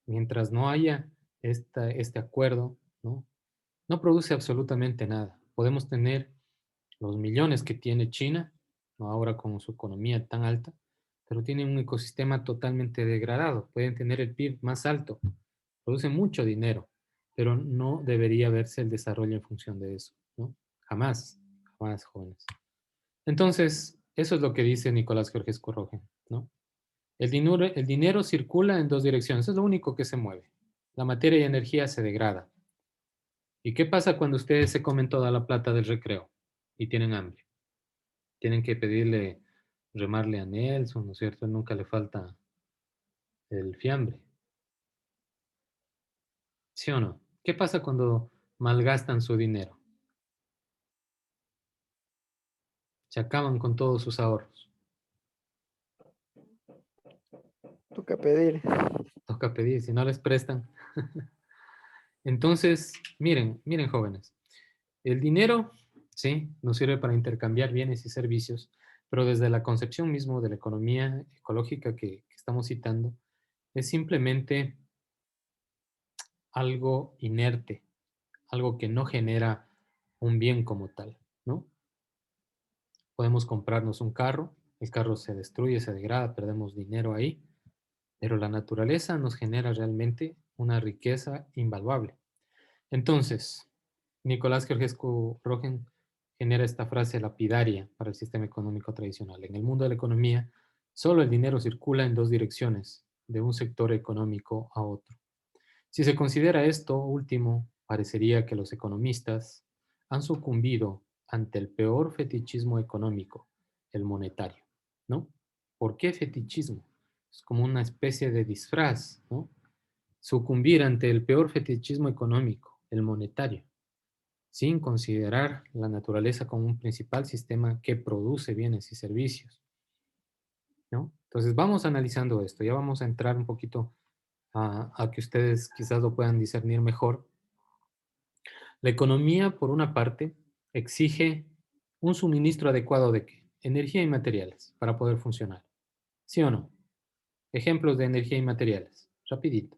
Mientras no haya este acuerdo, ¿no? No produce absolutamente nada. Podemos tener los millones que tiene China, ¿no? Ahora con su economía tan alta, pero tiene un ecosistema totalmente degradado. Pueden tener el PIB más alto, produce mucho dinero, pero no debería verse el desarrollo en función de eso, ¿no? Jamás, jamás, jóvenes. Entonces, eso es lo que dice Nicolás Georgescu Rogen, ¿no? El dinero circula en dos direcciones, es lo único que se mueve. La materia y energía se degrada. ¿Y qué pasa cuando ustedes se comen toda la plata del recreo y tienen hambre? Tienen que pedirle, remarle a Nelson, ¿no es cierto? Nunca le falta el fiambre. ¿Sí o no? ¿Qué pasa cuando malgastan su dinero? Se acaban con todos sus ahorros. Toca pedir. Toca pedir, si no les prestan. Entonces, miren jóvenes, el dinero, sí, nos sirve para intercambiar bienes y servicios, pero desde la concepción mismo de la economía ecológica que estamos citando, es simplemente algo inerte, algo que no genera un bien como tal, ¿no? Podemos comprarnos un carro, el carro se destruye, se degrada, perdemos dinero ahí, pero la naturaleza nos genera realmente una riqueza invaluable. Entonces, Nicolás Georgescu Rogen genera esta frase lapidaria para el sistema económico tradicional. En el mundo de la economía, solo el dinero circula en dos direcciones, de un sector económico a otro. Si se considera esto último, parecería que los economistas han sucumbido ante el peor fetichismo económico, el monetario, ¿no? ¿Por qué fetichismo? Es como una especie de disfraz, ¿no? Sucumbir ante el peor fetichismo económico, el monetario, sin considerar la naturaleza como un principal sistema que produce bienes y servicios, ¿no? Entonces vamos analizando esto, ya vamos a entrar un poquito a que ustedes quizás lo puedan discernir mejor. La economía, por una parte, exige un suministro adecuado de ¿qué? Energía y materiales para poder funcionar. ¿Sí o no? Ejemplos de energía y materiales. Rapidito.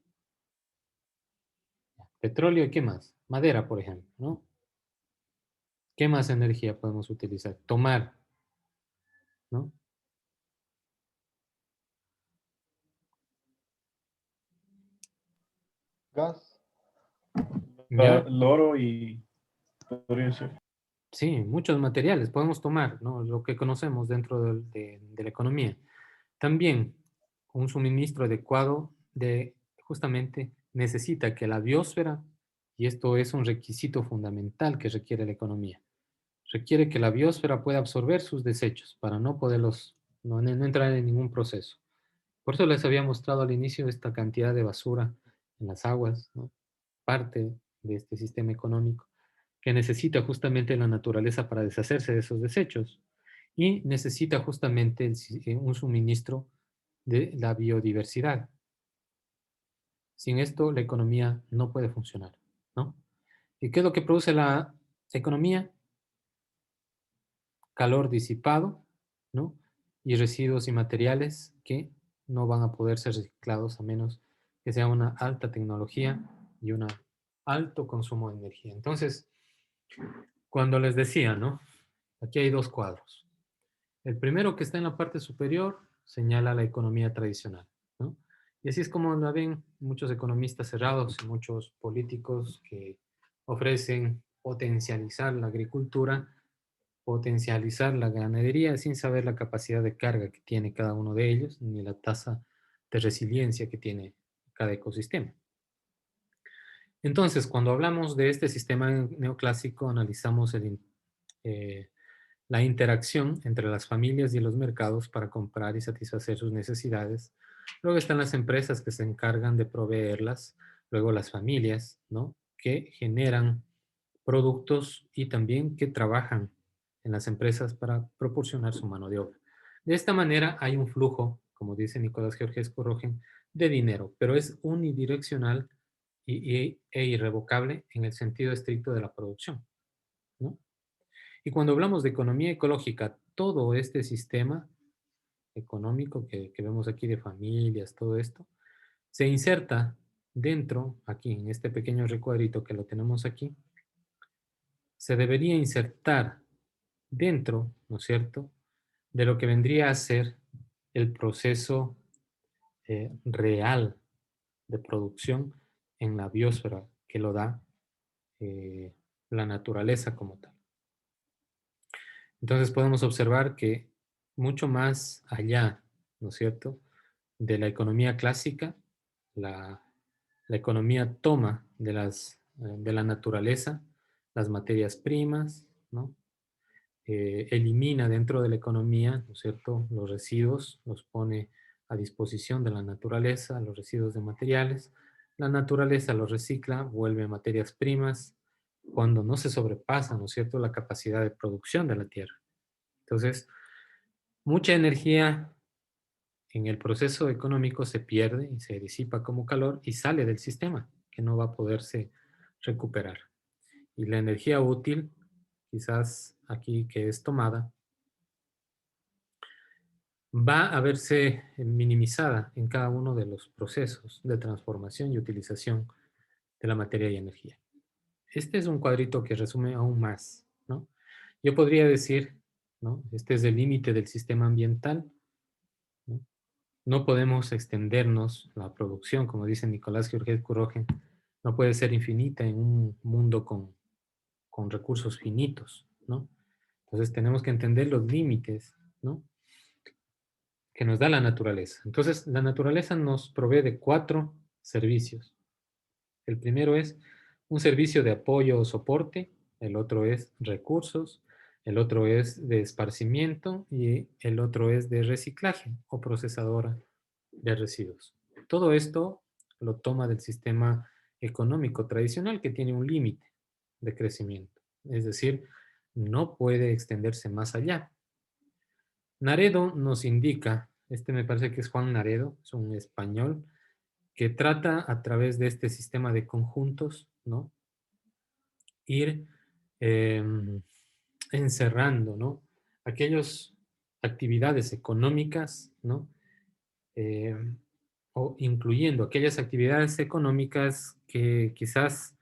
Petróleo y ¿qué más? Madera, por ejemplo, ¿no? ¿Qué más energía podemos utilizar? Tomar, ¿no? Gas. ¿Ya? El oro y podría ser. Sí, muchos materiales podemos tomar, ¿no? Lo que conocemos dentro de la economía. También un suministro adecuado de, justamente, necesita que la biosfera, y esto es un requisito fundamental que requiere la economía, requiere que la biosfera pueda absorber sus desechos para no poderlos, no entrar en ningún proceso. Por eso les había mostrado al inicio esta cantidad de basura en las aguas, ¿no? Parte de este sistema económico que necesita justamente la naturaleza para deshacerse de esos desechos y necesita justamente un suministro de la biodiversidad. Sin esto, la economía no puede funcionar, ¿no? ¿Y qué es lo que produce la economía? Calor disipado, ¿no? Y residuos y materiales que no van a poder ser reciclados a menos que sea una alta tecnología y un alto consumo de energía. Entonces, cuando les decía, ¿no? Aquí hay dos cuadros. El primero que está en la parte superior señala la economía tradicional, ¿no? Y así es como la ven muchos economistas cerrados y muchos políticos que ofrecen potencializar la agricultura, potencializar la ganadería sin saber la capacidad de carga que tiene cada uno de ellos, ni la tasa de resiliencia que tiene cada ecosistema. Entonces, cuando hablamos de este sistema neoclásico, analizamos la interacción entre las familias y los mercados para comprar y satisfacer sus necesidades. Luego están las empresas que se encargan de proveerlas. Luego las familias, ¿no? Que generan productos y también que trabajan en las empresas para proporcionar su mano de obra. De esta manera hay un flujo, como dice Nicolás Georgescu Rogen, de dinero, pero es unidireccional e irrevocable en el sentido estricto de la producción, ¿no? Y cuando hablamos de economía ecológica, todo este sistema económico que vemos aquí de familias, todo esto, se inserta dentro, aquí en este pequeño recuadrito que lo tenemos aquí, se debería insertar dentro, ¿no es cierto?, de lo que vendría a ser el proceso real de producción en la biosfera que lo da la naturaleza como tal. Entonces podemos observar que mucho más allá, ¿no es cierto?, de la economía clásica, la economía toma de la naturaleza las materias primas, ¿no? Elimina dentro de la economía, ¿no es cierto?, los residuos, los pone a disposición de la naturaleza, los residuos de materiales. La naturaleza los recicla, vuelve materias primas, cuando no se sobrepasa, ¿no es cierto?, la capacidad de producción de la tierra. Entonces, mucha energía en el proceso económico se pierde y se disipa como calor y sale del sistema, que no va a poderse recuperar. Y la energía útil, quizás aquí que es tomada, va a verse minimizada en cada uno de los procesos de transformación y utilización de la materia y energía. Este es un cuadrito que resume aún más, ¿no? Yo podría decir, ¿no? Este es el límite del sistema ambiental, ¿no? No podemos extendernos, la producción, como dice Nicolás Georgescu Rogen, no puede ser infinita en un mundo con recursos finitos, ¿no? Entonces tenemos que entender los límites, ¿no?, que nos da la naturaleza. Entonces, la naturaleza nos provee de 4 servicios. El primero es un servicio de apoyo o soporte, el otro es recursos, el otro es de esparcimiento y el otro es de reciclaje o procesadora de residuos. Todo esto lo toma del sistema económico tradicional que tiene un límite de crecimiento. Es decir, no puede extenderse más allá. Naredo nos indica, este me parece que es Juan Naredo, es un español, que trata a través de este sistema de conjuntos, ¿no? Ir encerrando, ¿no? Aquellas actividades económicas, ¿no? Eh, o incluyendo aquellas actividades económicas que quizás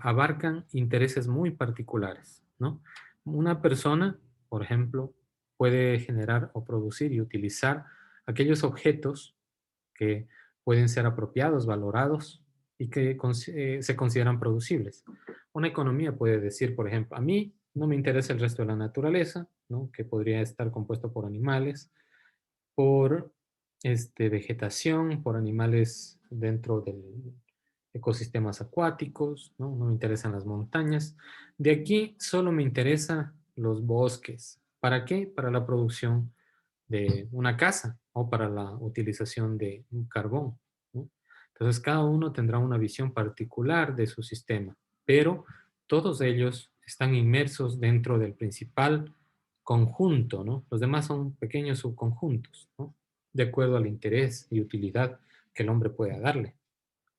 abarcan intereses muy particulares, ¿no? Una persona, por ejemplo, puede generar o producir y utilizar aquellos objetos que pueden ser apropiados, valorados y que se consideran producibles. Una economía puede decir, por ejemplo, a mí no me interesa el resto de la naturaleza, ¿no? Que podría estar compuesto por animales, por vegetación, por animales dentro de ecosistemas acuáticos, ¿no? No me interesan las montañas. De aquí solo me interesan los bosques. ¿Para qué? Para la producción de una casa o para la utilización de un carbón, ¿no? Entonces, cada uno tendrá una visión particular de su sistema, pero todos ellos están inmersos dentro del principal conjunto, ¿no? Los demás son pequeños subconjuntos, ¿no? De acuerdo al interés y utilidad que el hombre pueda darle.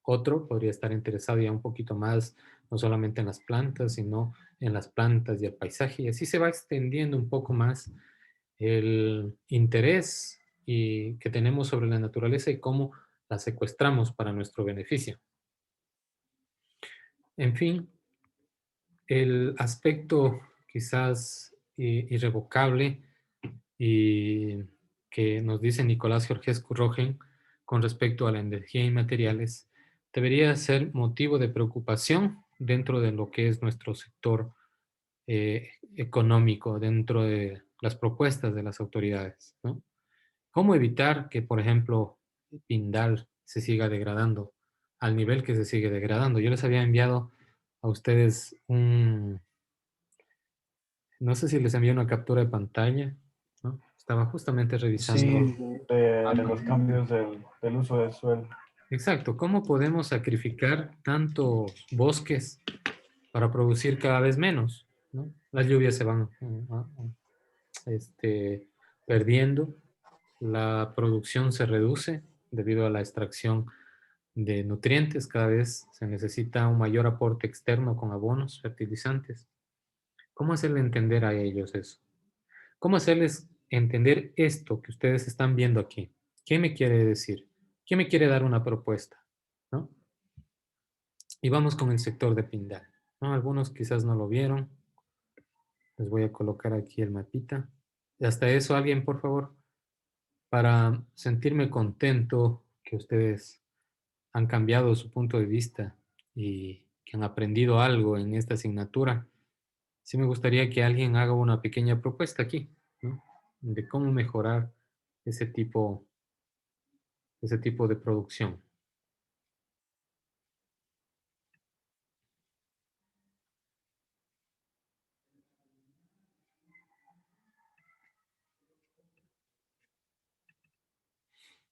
Otro podría estar interesado ya un poquito más, no solamente en las plantas, sino en las plantas y el paisaje, y así se va extendiendo un poco más el interés que tenemos sobre la naturaleza y cómo la secuestramos para nuestro beneficio. En fin, el aspecto quizás irrevocable y que nos dice Nicolás Georgescu Rogen con respecto a la energía y materiales debería ser motivo de preocupación dentro de lo que es nuestro sector económico, dentro de las propuestas de las autoridades, ¿no? ¿Cómo evitar que, por ejemplo, Pindal se siga degradando al nivel que se sigue degradando? Yo les había enviado a ustedes no sé si les envié una captura de pantalla, ¿no? Estaba justamente revisando. Sí, de los cambios del uso del suelo. Exacto, ¿cómo podemos sacrificar tantos bosques para producir cada vez menos, ¿no? Las lluvias se van perdiendo, la producción se reduce debido a la extracción de nutrientes, cada vez se necesita un mayor aporte externo con abonos, fertilizantes. ¿Cómo hacerle entender a ellos eso? ¿Cómo hacerles entender esto que ustedes están viendo aquí? ¿Qué me quiere decir? ¿Quién me quiere dar una propuesta? ¿No? Y vamos con el sector de Pindal, ¿no? Algunos quizás no lo vieron. Les voy a colocar aquí el mapita. Y hasta eso, alguien, por favor, para sentirme contento que ustedes han cambiado su punto de vista y que han aprendido algo en esta asignatura. Sí me gustaría que alguien haga una pequeña propuesta aquí, ¿no? De cómo mejorar ese tipo, ese tipo de producción.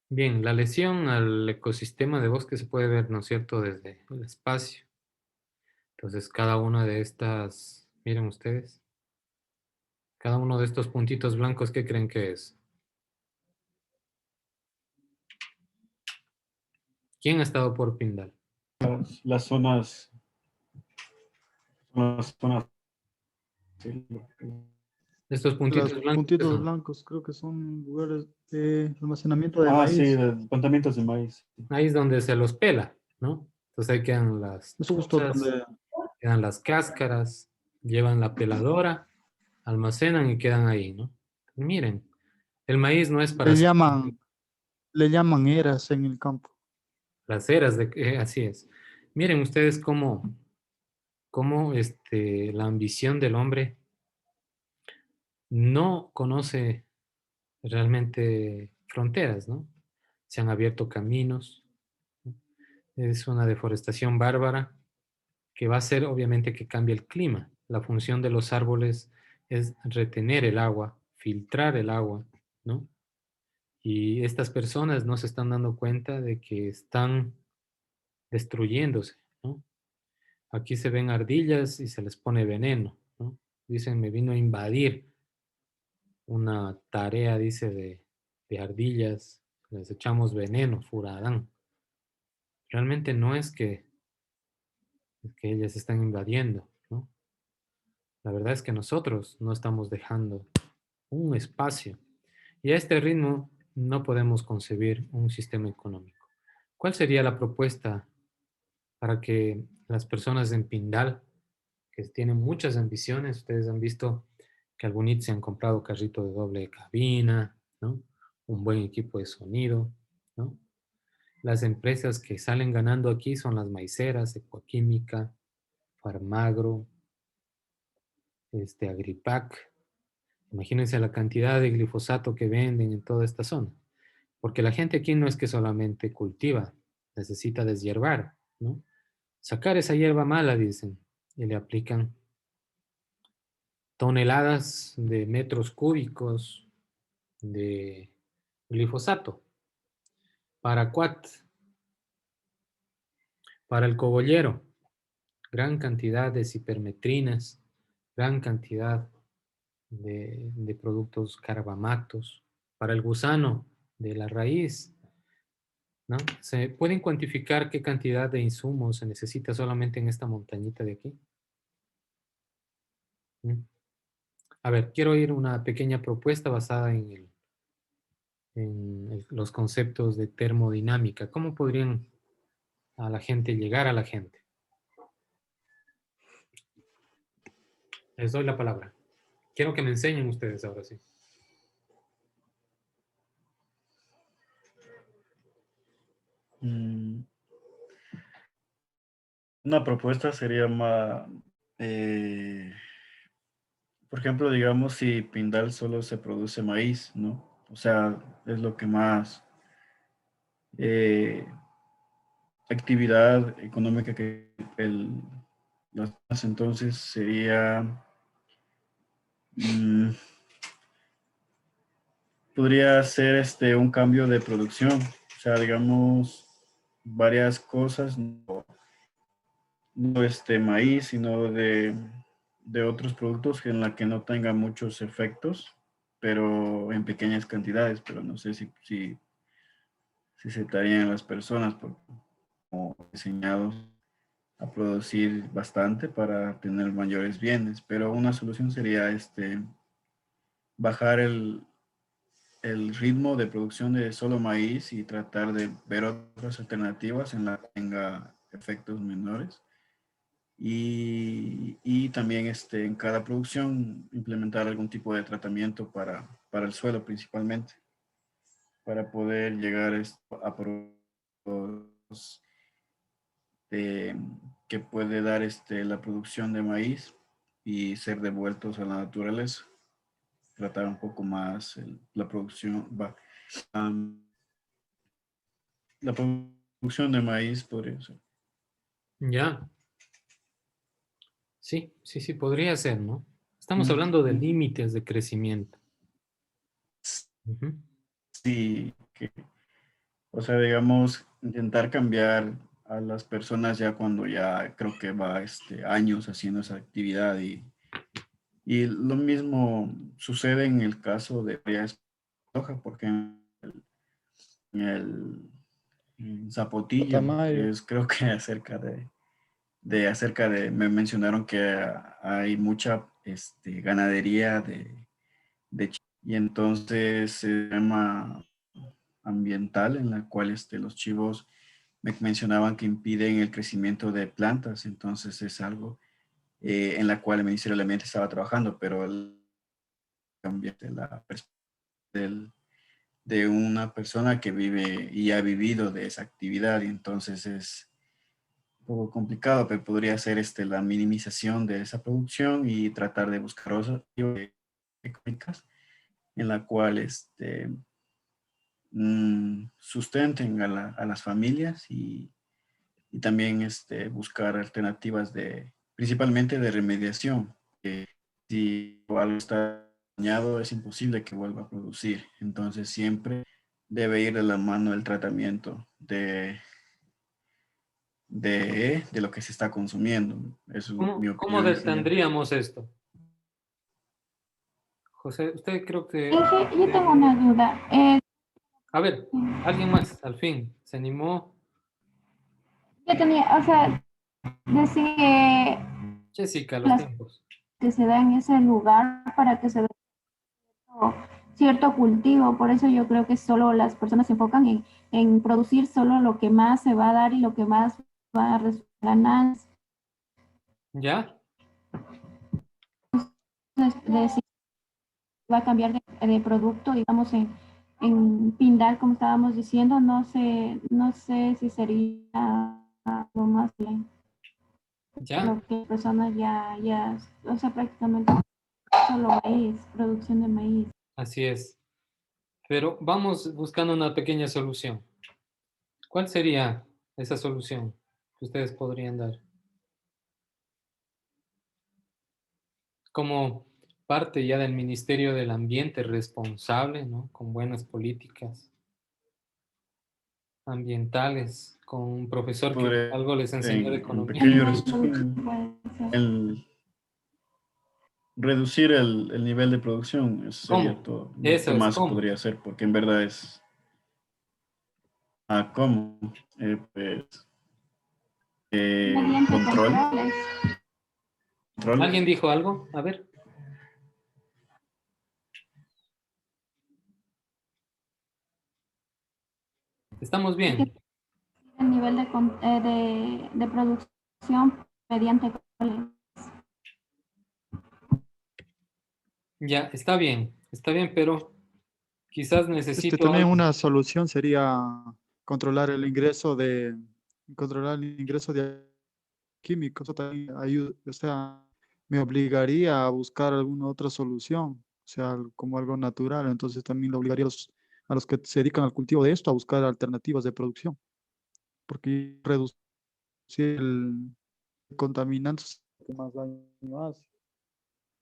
Bien, la lesión al ecosistema de bosque se puede ver, ¿no es cierto?, desde el espacio. Entonces, cada una de estas, miren ustedes, cada uno de estos puntitos blancos, ¿qué creen que es? ¿Quién ha estado por Pindal? Las zonas, sí. Estos puntitos Los blancos, ¿qué puntitos son? blancos creo que son lugares de almacenamiento de Sí, maíz. de plantamientos de maíz. Ahí es donde se los pela, ¿no? Entonces ahí quedan las Es justo chozas, donde quedan las cáscaras, llevan la peladora, almacenan y quedan ahí, ¿no? Miren, el maíz no es para le llaman, le llaman eras en el campo. las eras, así es. Miren ustedes cómo la ambición del hombre no conoce realmente fronteras, ¿no? Se han abierto caminos, ¿no? Es una deforestación bárbara que va a hacer obviamente que cambie el clima. La función de los árboles es retener el agua, filtrar el agua, ¿no? Y estas personas no se están dando cuenta de que están destruyéndose, ¿no? Aquí se ven ardillas y se les pone veneno, ¿no? Dicen, me vino a invadir una tarea, dice, de ardillas, les echamos veneno, furadán. Realmente no es que ellas están invadiendo, ¿no? La verdad es que nosotros no estamos dejando un espacio. Y a este ritmo no podemos concebir un sistema económico. ¿Cuál sería la propuesta para que las personas en Pindal, que tienen muchas ambiciones, ustedes han visto que algunos se han comprado carrito de doble cabina, ¿no? Un buen equipo de sonido, ¿no? Las empresas que salen ganando aquí son las maiceras, Ecoquímica, Farmagro, Agripac. Imagínense la cantidad de glifosato que venden en toda esta zona. Porque la gente aquí no es que solamente cultiva, necesita deshiervar, ¿no? Sacar esa hierba mala, dicen, y le aplican toneladas de metros cúbicos de glifosato. Para cuat, para el cogollero, gran cantidad de cipermetrinas, gran cantidad de productos carbamatos. Para el gusano de la raíz, ¿no? ¿Se pueden cuantificar qué cantidad de insumos se necesita solamente en esta montañita de aquí? ¿Mm? A ver, quiero oír una pequeña propuesta basada en los conceptos de termodinámica. ¿Cómo podrían a la gente llegar a la gente? Les doy la palabra. Quiero que me enseñen ustedes ahora sí. Mm, Una propuesta sería más, eh, por ejemplo, digamos, si Pindal solo se produce maíz, ¿no? O sea, es lo que más eh, actividad económica que las más, entonces sería, mm, podría ser un cambio de producción, o sea, digamos, varias cosas, no maíz, sino de otros productos en la que no tenga muchos efectos, pero en pequeñas cantidades, pero no sé si se estarían las personas como diseñados a producir bastante para tener mayores bienes, pero una solución sería bajar el ritmo de producción de solo maíz y tratar de ver otras alternativas en la que tenga efectos menores. Y también en cada producción implementar algún tipo de tratamiento para el suelo principalmente, para poder llegar a productos eh, que puede dar la producción de maíz y ser devueltos a la naturaleza. Tratar un poco más la producción, la producción de maíz podría ser. Ya. Sí, sí, sí, podría ser, ¿no? Estamos Mm, hablando de límites de crecimiento. Ujú. Sí, o sea, digamos, intentar cambiar a las personas ya cuando ya creo que va años haciendo esa actividad y lo mismo sucede en el caso de María Esponja, porque en Zapotillo, que Catamayo. es creo que me mencionaron que hay mucha ganadería y entonces se llama ambiental en la cual los chivos me mencionaban que impiden el crecimiento de plantas, entonces es algo en la cual el Ministerio del Ambiente estaba trabajando, pero el ambiente, de una persona que vive y ha vivido de esa actividad, y entonces es un poco complicado, pero podría ser la minimización de esa producción y tratar de buscar otras económicas en la cual sustenten a las familias y también buscar alternativas principalmente de remediación. Si algo está dañado, es imposible que vuelva a producir. Entonces siempre debe ir de la mano el tratamiento de lo que se está consumiendo. Eso es mi ¿Cómo opinión, ingeniero. detendríamos esto? José, usted creo que... Yo tengo una duda. A ver, alguien más, al fin, se animó. Yo tenía, o sea, decía que Jessica, los las tiempos. que se da en ese lugar para que se dé cierto cultivo. Por eso yo creo que solo las personas se enfocan en producir solo lo que más se va a dar y lo que más va a ganar. ¿Ya? De si va a cambiar de producto, digamos, en Pindal, como estábamos diciendo, no sé si sería lo más bien. ¿Ya? Lo que personas ya, o sea, prácticamente solo maíz, producción de maíz. Así es. Pero vamos buscando una pequeña solución. ¿Cuál sería esa solución que ustedes podrían dar? Como parte ya del Ministerio del Ambiente responsable, ¿no? Con buenas políticas ambientales, con un profesor que Podría, algo les enseñó de en economía. pequeño resumen, Puede ser. reducir el nivel de producción, eso sería ¿Cómo? todo lo que Eso es, más se ¿cómo? podría hacer, porque en verdad es cómo, pues, Mediante control, controles. control. ¿Alguien dijo algo? A ver. Estamos bien. El nivel de producción mediante controles. Ya, está bien, pero quizás necesito También algo. una solución sería controlar el ingreso de químicos. Eso también ayuda, o sea, me obligaría a buscar alguna otra solución, o sea, como algo natural. Entonces también le obligaría a los que se dedican al cultivo de esto a buscar alternativas de producción, porque reducir el contaminante es lo que más daño hace.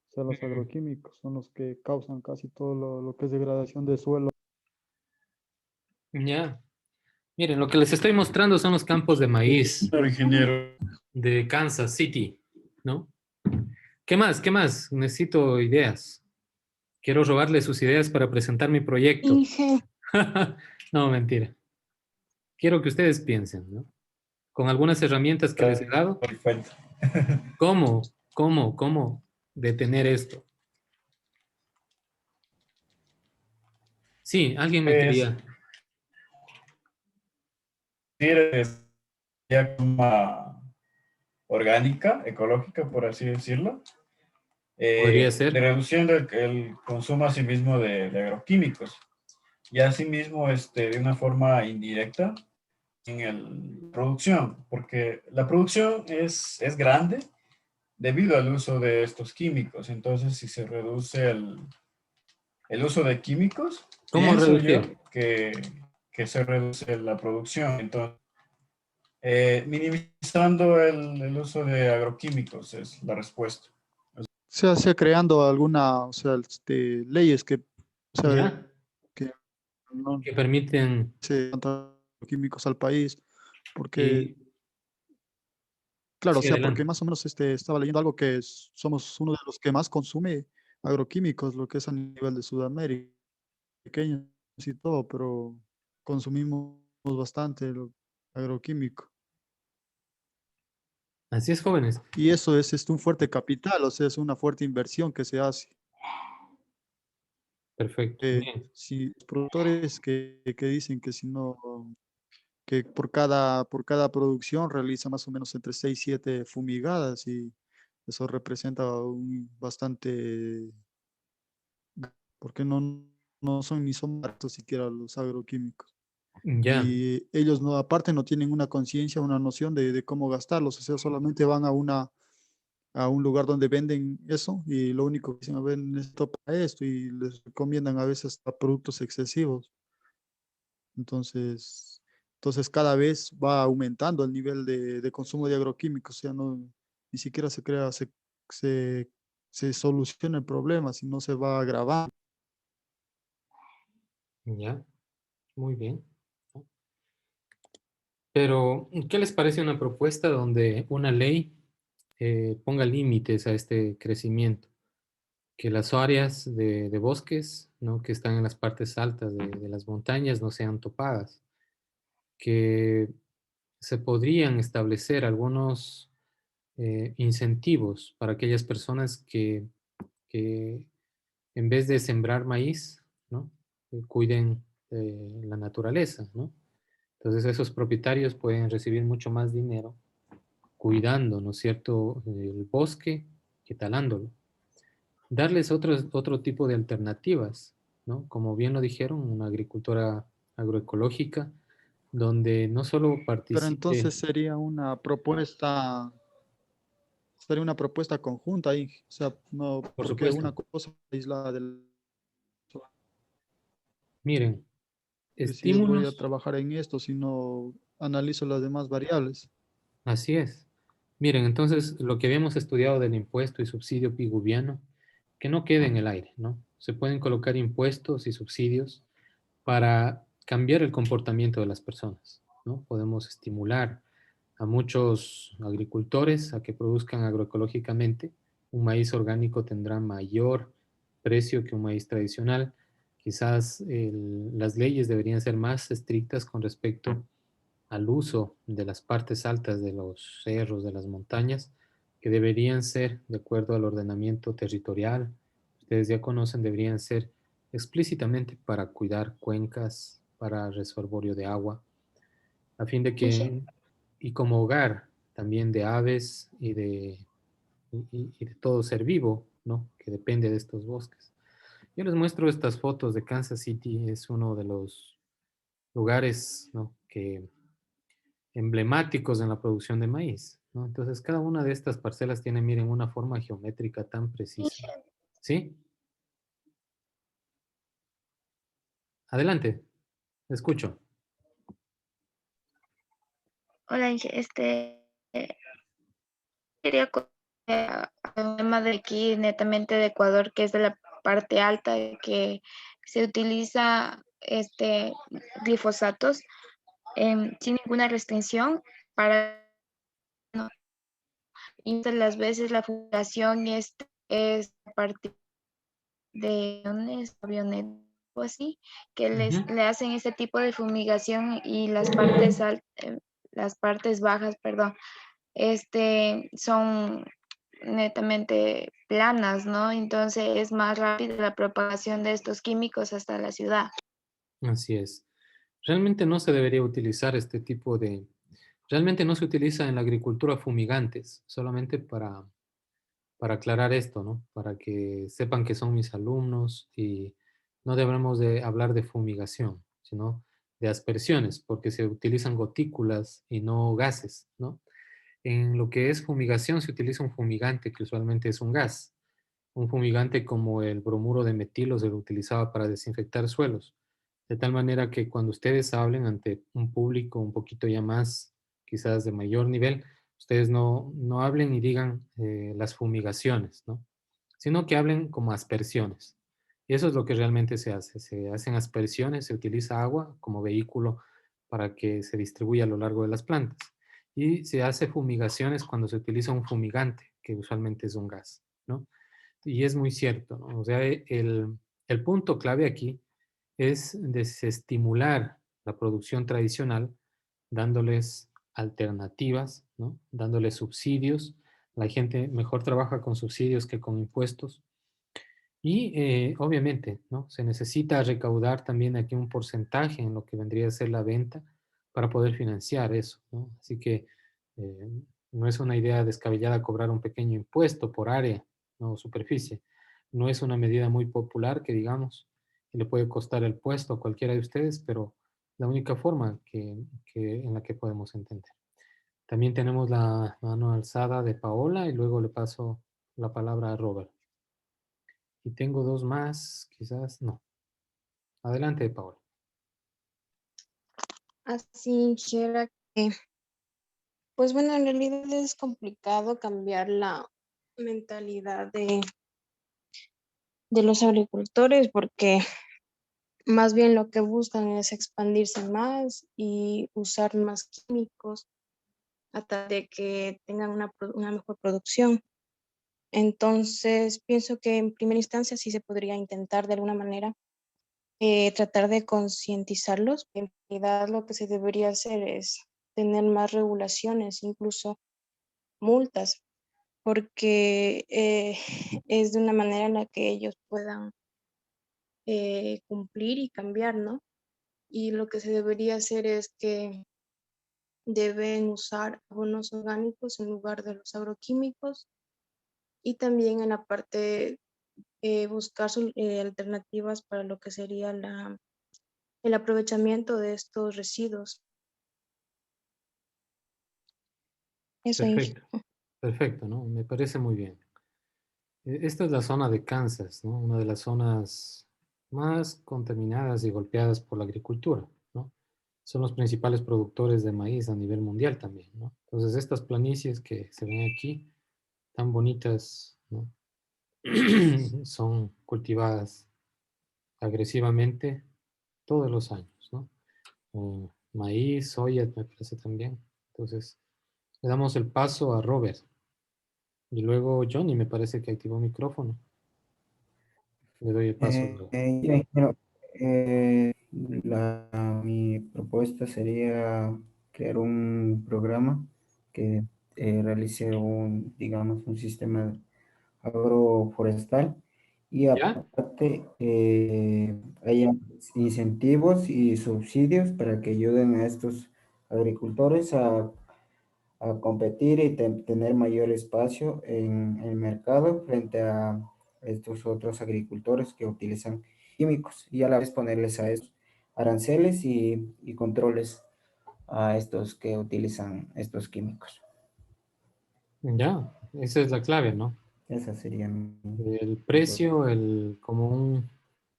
O sea, los agroquímicos son los que causan casi todo lo que es degradación de suelo. Ya. Miren, lo que les estoy mostrando son los campos de maíz Señor ingeniero, de Kansas City, ¿no? ¿Qué más? ¿Qué más? Necesito ideas. Quiero robarle sus ideas para presentar mi proyecto. No, mentira. Quiero que ustedes piensen, ¿no? Con algunas herramientas que les he dado, perfecto. ¿cómo detener esto? Sí, alguien me Es quería. decir, ya como orgánica, ecológica, por así decirlo, Podría de ser. reduciendo el consumo asimismo de agroquímicos y asimismo de una forma indirecta en la producción, porque la producción es grande debido al uso de estos químicos. Entonces, si se reduce el uso de químicos, ¿Cómo pienso yo reducir? que se reduce la producción. Entonces, minimizando el uso de agroquímicos es la respuesta. Se hace creando alguna, o sea, leyes que, o sea, ¿Ya? que no Que permiten se tanto químicos al país, porque, y claro, o sí, sea, porque adelante. más o menos estaba leyendo algo que somos uno de los que más consume agroquímicos, lo que es a nivel de Sudamérica, pequeños y todo, pero consumimos bastante lo agroquímico. Así es, jóvenes. Y eso es un fuerte capital, o sea, es una fuerte inversión que se hace. Perfecto. Bien. Si los productores que dicen que si no, que por cada producción realiza más o menos entre 6 y 7 fumigadas y eso representa un bastante, porque no son ni son baratos siquiera los agroquímicos. Ya. Y ellos no, aparte no tienen una conciencia, una noción de cómo gastarlos, o sea, solamente van a un lugar donde venden eso y lo único que dicen, "A ver, esto para esto", y les recomiendan a veces hasta productos excesivos. Entonces, cada vez va aumentando el nivel de consumo de agroquímicos, o sea, no, ni siquiera se, se soluciona el problema, sino se va agravando. Ya. Muy bien. Pero, ¿qué les parece una propuesta donde una ley ponga límites a este crecimiento? Que las áreas de bosques, ¿no? Que están en las partes altas de las montañas no sean topadas, que se podrían establecer algunos incentivos para aquellas personas que en vez de sembrar maíz, ¿no? Cuiden la naturaleza, ¿no? Entonces esos propietarios pueden recibir mucho más dinero cuidando, ¿no es cierto?, el bosque que talándolo. Darles otro tipo de alternativas, ¿no? Como bien lo dijeron, una agricultura agroecológica, donde no solo Pero participe, entonces sería una propuesta conjunta ahí, o sea, no por porque supuesto, una cosa aislada del miren, decir voy a estímulos, trabajar en esto, sino analizo las demás variables. así es. Miren, entonces lo que habíamos estudiado del impuesto y subsidio piguviano, que no quede en el aire, ¿no? Se pueden colocar impuestos y subsidios para cambiar el comportamiento de las personas, ¿no? Podemos estimular a muchos agricultores a que produzcan agroecológicamente. Un maíz orgánico tendrá mayor precio que un maíz tradicional. Quizás las leyes deberían ser más estrictas con respecto al uso de las partes altas de los cerros, de las montañas, que deberían ser, de acuerdo al ordenamiento territorial, ustedes ya conocen, deberían ser explícitamente para cuidar cuencas, para reservorio de agua, a fin de que, y como hogar también de aves y de todo ser vivo, ¿no? Que depende de estos bosques. Yo les muestro estas fotos de Kansas City, es uno de los lugares, ¿no? que emblemáticos en la producción de maíz, ¿no? Entonces, cada una de estas parcelas tiene, miren, una forma geométrica tan precisa. ¿Sí? Adelante, escucho. Hola, Inge, quería un tema de aquí, netamente de Ecuador, que es de la parte alta, que se utiliza glifosatos sin ninguna restricción para, ¿no? Y muchas de las veces la fumigación es a partir de aviones o así, que Ujú. le hacen este tipo de fumigación y las partes bajas, perdón, son netamente planas, ¿no? Entonces es más rápida la propagación de estos químicos hasta la ciudad. Así es. Realmente no se debería utilizar este tipo de... Realmente no se utiliza en la agricultura fumigantes, solamente para aclarar esto, ¿no? Para que sepan que son mis alumnos y no debemos de hablar de fumigación, sino de aspersiones, porque se utilizan gotículas y no gases, ¿no? En lo que es fumigación se utiliza un fumigante que usualmente es un gas. Un fumigante como el bromuro de metilo se lo utilizaba para desinfectar suelos. De tal manera que cuando ustedes hablen ante un público un poquito ya más, quizás de mayor nivel, ustedes no hablen y digan las fumigaciones, ¿no? Sino que hablen como aspersiones. Y eso es lo que realmente se hace. Se hacen aspersiones, se utiliza agua como vehículo para que se distribuya a lo largo de las plantas. Y se hace fumigaciones cuando se utiliza un fumigante, que usualmente es un gas, ¿no? Y es muy cierto, ¿no? O sea, el punto clave aquí es desestimular la producción tradicional, dándoles alternativas, ¿no? Dándoles subsidios. La gente mejor trabaja con subsidios que con impuestos. Y obviamente, ¿no? Se necesita recaudar también aquí un porcentaje en lo que vendría a ser la venta para poder financiar eso, ¿no? Así que eh, no es una idea descabellada cobrar un pequeño impuesto por área, ¿no? Superficie. No es una medida muy popular que digamos, y le puede costar el puesto a cualquiera de ustedes, pero la única forma en la que podemos entender. También tenemos la mano alzada de Paola y luego le paso la palabra a Robert. Y tengo dos más, quizás no. Adelante, Paola. Así dijera que, pues bueno, en realidad es complicado cambiar la mentalidad de los agricultores porque más bien lo que buscan es expandirse más y usar más químicos hasta de que tengan una mejor producción. Entonces, pienso que en primera instancia sí se podría intentar de alguna manera tratar de concientizarlos. En realidad lo que se debería hacer es tener más regulaciones, incluso multas, porque es de una manera en la que ellos puedan cumplir y cambiar, ¿no? Y lo que se debería hacer es que deben usar abonos orgánicos en lugar de los agroquímicos y también en la parte buscar alternativas para lo que sería el aprovechamiento de estos residuos. Eso es. Perfecto, perfecto, ¿no? Me parece muy bien. Esta es la zona de Kansas, ¿no? Una de las zonas más contaminadas y golpeadas por la agricultura, ¿no? Son los principales productores de maíz a nivel mundial también, ¿no? Entonces, estas planicies que se ven aquí, tan bonitas, ¿no? Son cultivadas agresivamente todos los años, ¿no? Maíz, soya, me parece también. Entonces, le damos el paso a Robert. Y luego Johnny me parece que activó micrófono. Le doy el paso. Ya, ingeniero, mi propuesta sería crear un programa que realice digamos, un sistema agroforestal y ¿Ya? aparte haya incentivos y subsidios para que ayuden a estos agricultores a competir y tener mayor espacio en el mercado frente a estos otros agricultores que utilizan químicos y a la vez ponerles a estos aranceles y controles a estos que utilizan estos químicos. Ya, esa es la clave, ¿no? Esa sería El mi propuesta. precio, como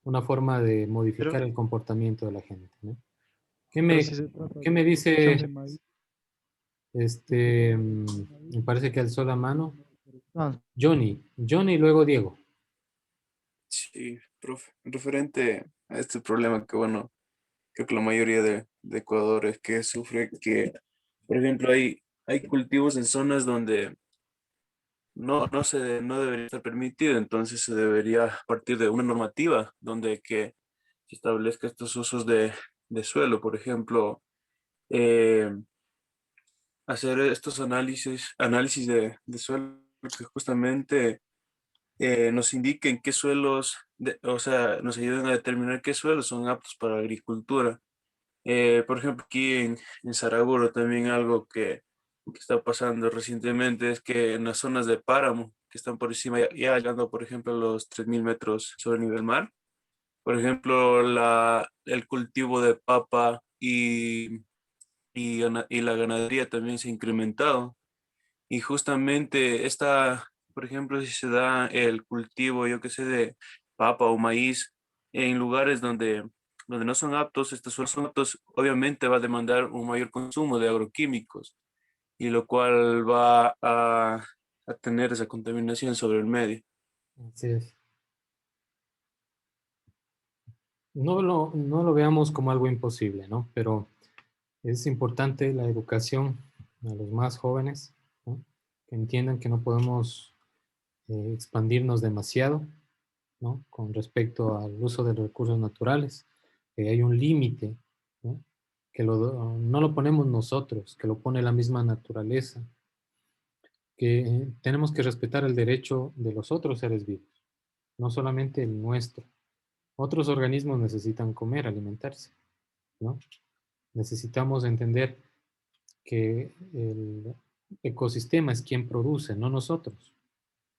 una forma de Pero, modificar el comportamiento de la gente, ¿no? ¿Qué pero me, si se trata qué de me producción dice, de maíz, me parece que alzó la mano ah, Johnny y luego Diego. Sí, profe. Referente a este problema que, bueno, creo que la mayoría de ecuadores que sufre, que, por ejemplo, hay cultivos en zonas donde no debería estar permitido, entonces se debería partir de una normativa donde que se establezca estos usos de suelo, por ejemplo, eh, hacer estos análisis de suelo que justamente nos indiquen qué suelos, o sea, nos ayuden a determinar qué suelos son aptos para la agricultura. Por ejemplo, aquí en Saraguro también algo que está pasando recientemente es que en las zonas de páramo, que están por encima, ya llegando, por ejemplo, a los 3.000 metros sobre el nivel mar, por ejemplo, el cultivo de papa y la ganadería también se ha incrementado. Y justamente por ejemplo, si se da el cultivo, yo qué sé, de papa o maíz en lugares donde no son aptos, estos suelos son aptos, obviamente va a demandar un mayor consumo de agroquímicos y lo cual va a tener esa contaminación sobre el medio. Así es. No lo veamos como algo imposible, ¿no? Pero es importante la educación a los más jóvenes, ¿no? Que entiendan que no podemos expandirnos demasiado, ¿no? Con respecto al uso de los recursos naturales, que hay un límite, ¿no? Que no lo ponemos nosotros, que lo pone la misma naturaleza, que tenemos que respetar el derecho de los otros seres vivos, no solamente el nuestro. Otros organismos necesitan comer, alimentarse, ¿no? Necesitamos entender que el ecosistema es quien produce, no nosotros,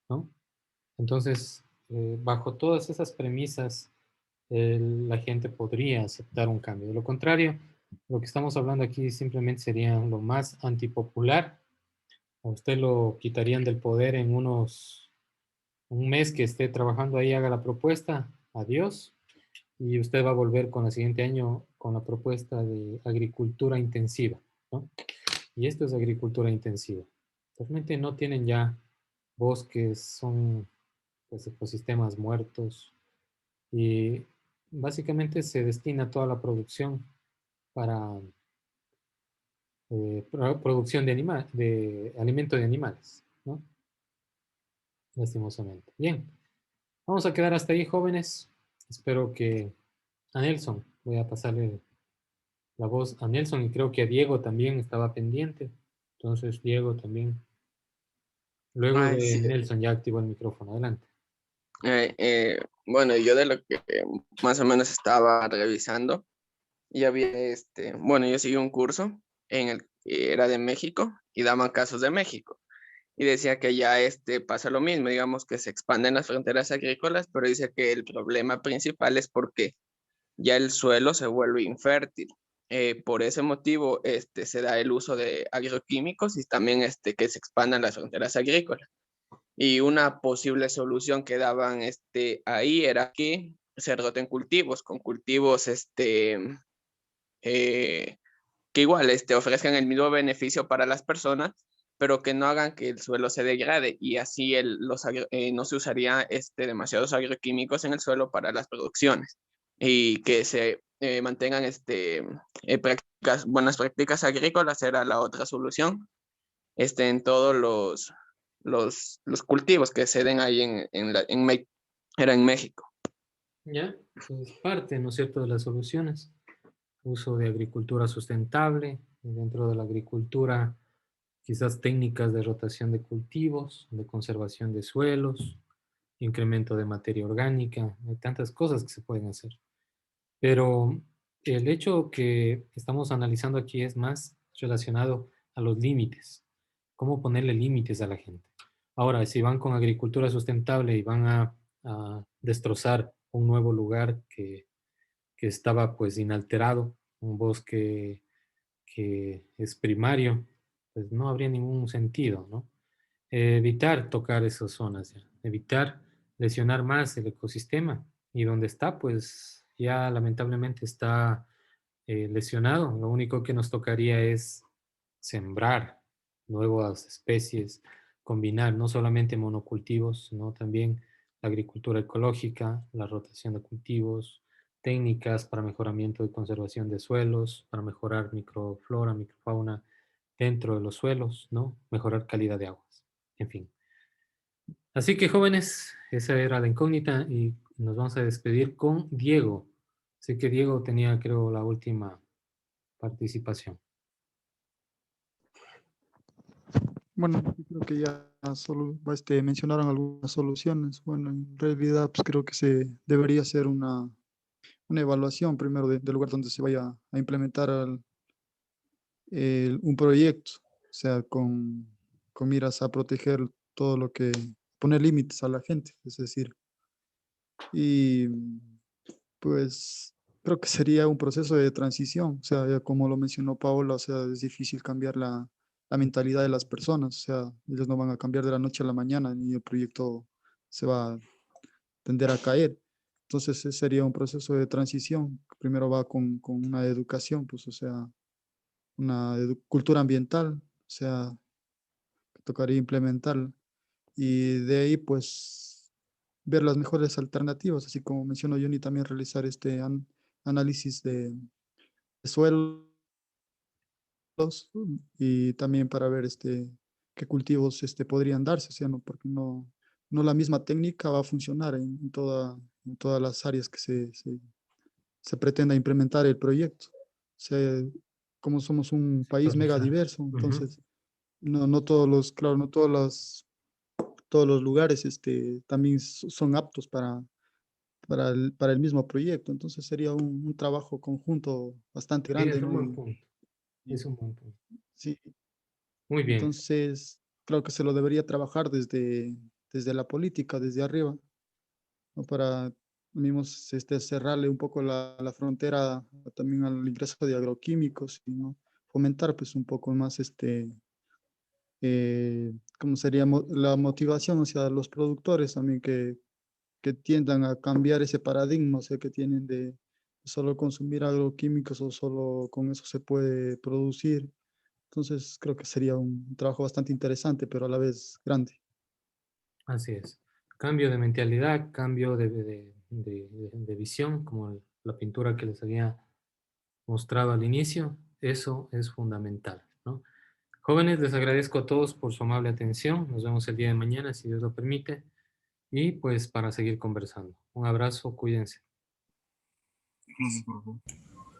¿no? Entonces, bajo todas esas premisas, la gente podría aceptar un cambio. De lo contrario, lo que estamos hablando aquí simplemente sería lo más antipopular. A usted lo quitarían del poder en un mes que esté trabajando ahí, haga la propuesta, adiós, y usted va a volver con el siguiente año con la propuesta de agricultura intensiva, ¿no? Y esto es agricultura intensiva. Realmente no tienen ya bosques, son pues, ecosistemas muertos y básicamente se destina toda la producción para producción de alimento de animales, ¿no? Lastimosamente. Bien, vamos a quedar hasta ahí, jóvenes. Espero que a Nelson, voy a pasarle la voz a Nelson y creo que a Diego también estaba pendiente. Entonces, Diego también. Luego Ay, de sí. Nelson ya activó el micrófono. Adelante. Bueno, yo de lo que más o menos estaba revisando, ya había bueno, yo seguí un curso en el que era de México y daban casos de México. Y decía que ya pasa lo mismo, digamos que se expanden las fronteras agrícolas, pero dice que el problema principal es porque ya el suelo se vuelve infértil. Por ese motivo, se da el uso de agroquímicos y también que se expandan las fronteras agrícolas. Y una posible solución que daban ahí era que se roten cultivos, con cultivos que igual ofrezcan el mismo beneficio para las personas, pero que no hagan que el suelo se degrade y así no se usaría demasiados agroquímicos en el suelo para las producciones y que se mantengan buenas prácticas agrícolas era la otra solución en todos los cultivos que se den ahí era en México. Ya, es parte, ¿no es cierto?, de las soluciones. Uso de agricultura sustentable, dentro de la agricultura quizás técnicas de rotación de cultivos, de conservación de suelos, incremento de materia orgánica, hay tantas cosas que se pueden hacer. Pero el hecho que estamos analizando aquí es más relacionado a los límites, cómo ponerle límites a la gente. Ahora, si van con agricultura sustentable y van a destrozar un nuevo lugar que estaba pues inalterado, un bosque que es primario, pues no habría ningún sentido, ¿no? Evitar tocar esas zonas, ya, evitar lesionar más el ecosistema y donde está, pues ya lamentablemente está lesionado. Lo único que nos tocaría es sembrar nuevas especies, combinar no solamente monocultivos, sino también la agricultura ecológica, la rotación de cultivos, técnicas para mejoramiento y conservación de suelos, para mejorar microflora, microfauna dentro de los suelos, ¿no? Mejorar calidad de aguas, en fin. Así que jóvenes, esa era la incógnita y nos vamos a despedir con Diego. Así que Diego tenía, creo, la última participación. Bueno, yo creo que ya solo mencionaron algunas soluciones. Bueno, en realidad pues creo que se debería hacer una evaluación primero del lugar donde se vaya a implementar un proyecto, o sea, con miras a proteger todo lo que, poner límites a la gente, es decir, y pues creo que sería un proceso de transición, o sea, ya como lo mencionó Paola, o sea, es difícil cambiar la mentalidad de las personas, o sea, ellos no van a cambiar de la noche a la mañana, ni el proyecto se va a tender a caer. Entonces, ese sería un proceso de transición. Primero va con una educación, pues, o sea, una cultura ambiental, o sea, que tocaría implementarla. Y de ahí, pues, ver las mejores alternativas, así como mencionó Johnny, también realizar análisis de suelos y también para ver qué cultivos podrían darse, o sea, no, porque no la misma técnica va a funcionar en todas las áreas que se pretenda implementar el proyecto. O sea, como somos un país mega diverso, entonces no todos los, claro, no todos los lugares también son aptos para el mismo proyecto. Entonces sería un trabajo conjunto bastante Sí, grande, es un ¿no? buen punto. Es un buen punto. Sí, Muy bien. entonces creo que se lo debería trabajar desde la política, desde arriba, ¿no? Para mismos cerrarle un poco la frontera también al ingreso de agroquímicos y ¿no? Fomentar pues un poco más ¿cómo sería la motivación hacia los productores también que tiendan a cambiar ese paradigma, o sea, que tienen de solo consumir agroquímicos o solo con eso se puede producir. Entonces creo que sería un trabajo bastante interesante, pero a la vez grande. Así es. Cambio de mentalidad, cambio de visión, como la pintura que les había mostrado al inicio. Eso es fundamental, ¿no? Jóvenes, les agradezco a todos por su amable atención. Nos vemos el día de mañana, si Dios lo permite. Y pues para seguir conversando. Un abrazo, cuídense.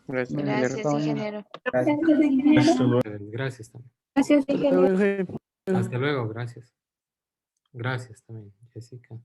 Gracias. Gracias, ingeniero. Gracias, ingeniero. Gracias también. Gracias, ingeniero. Hasta luego, gracias. Gracias también, Jessica.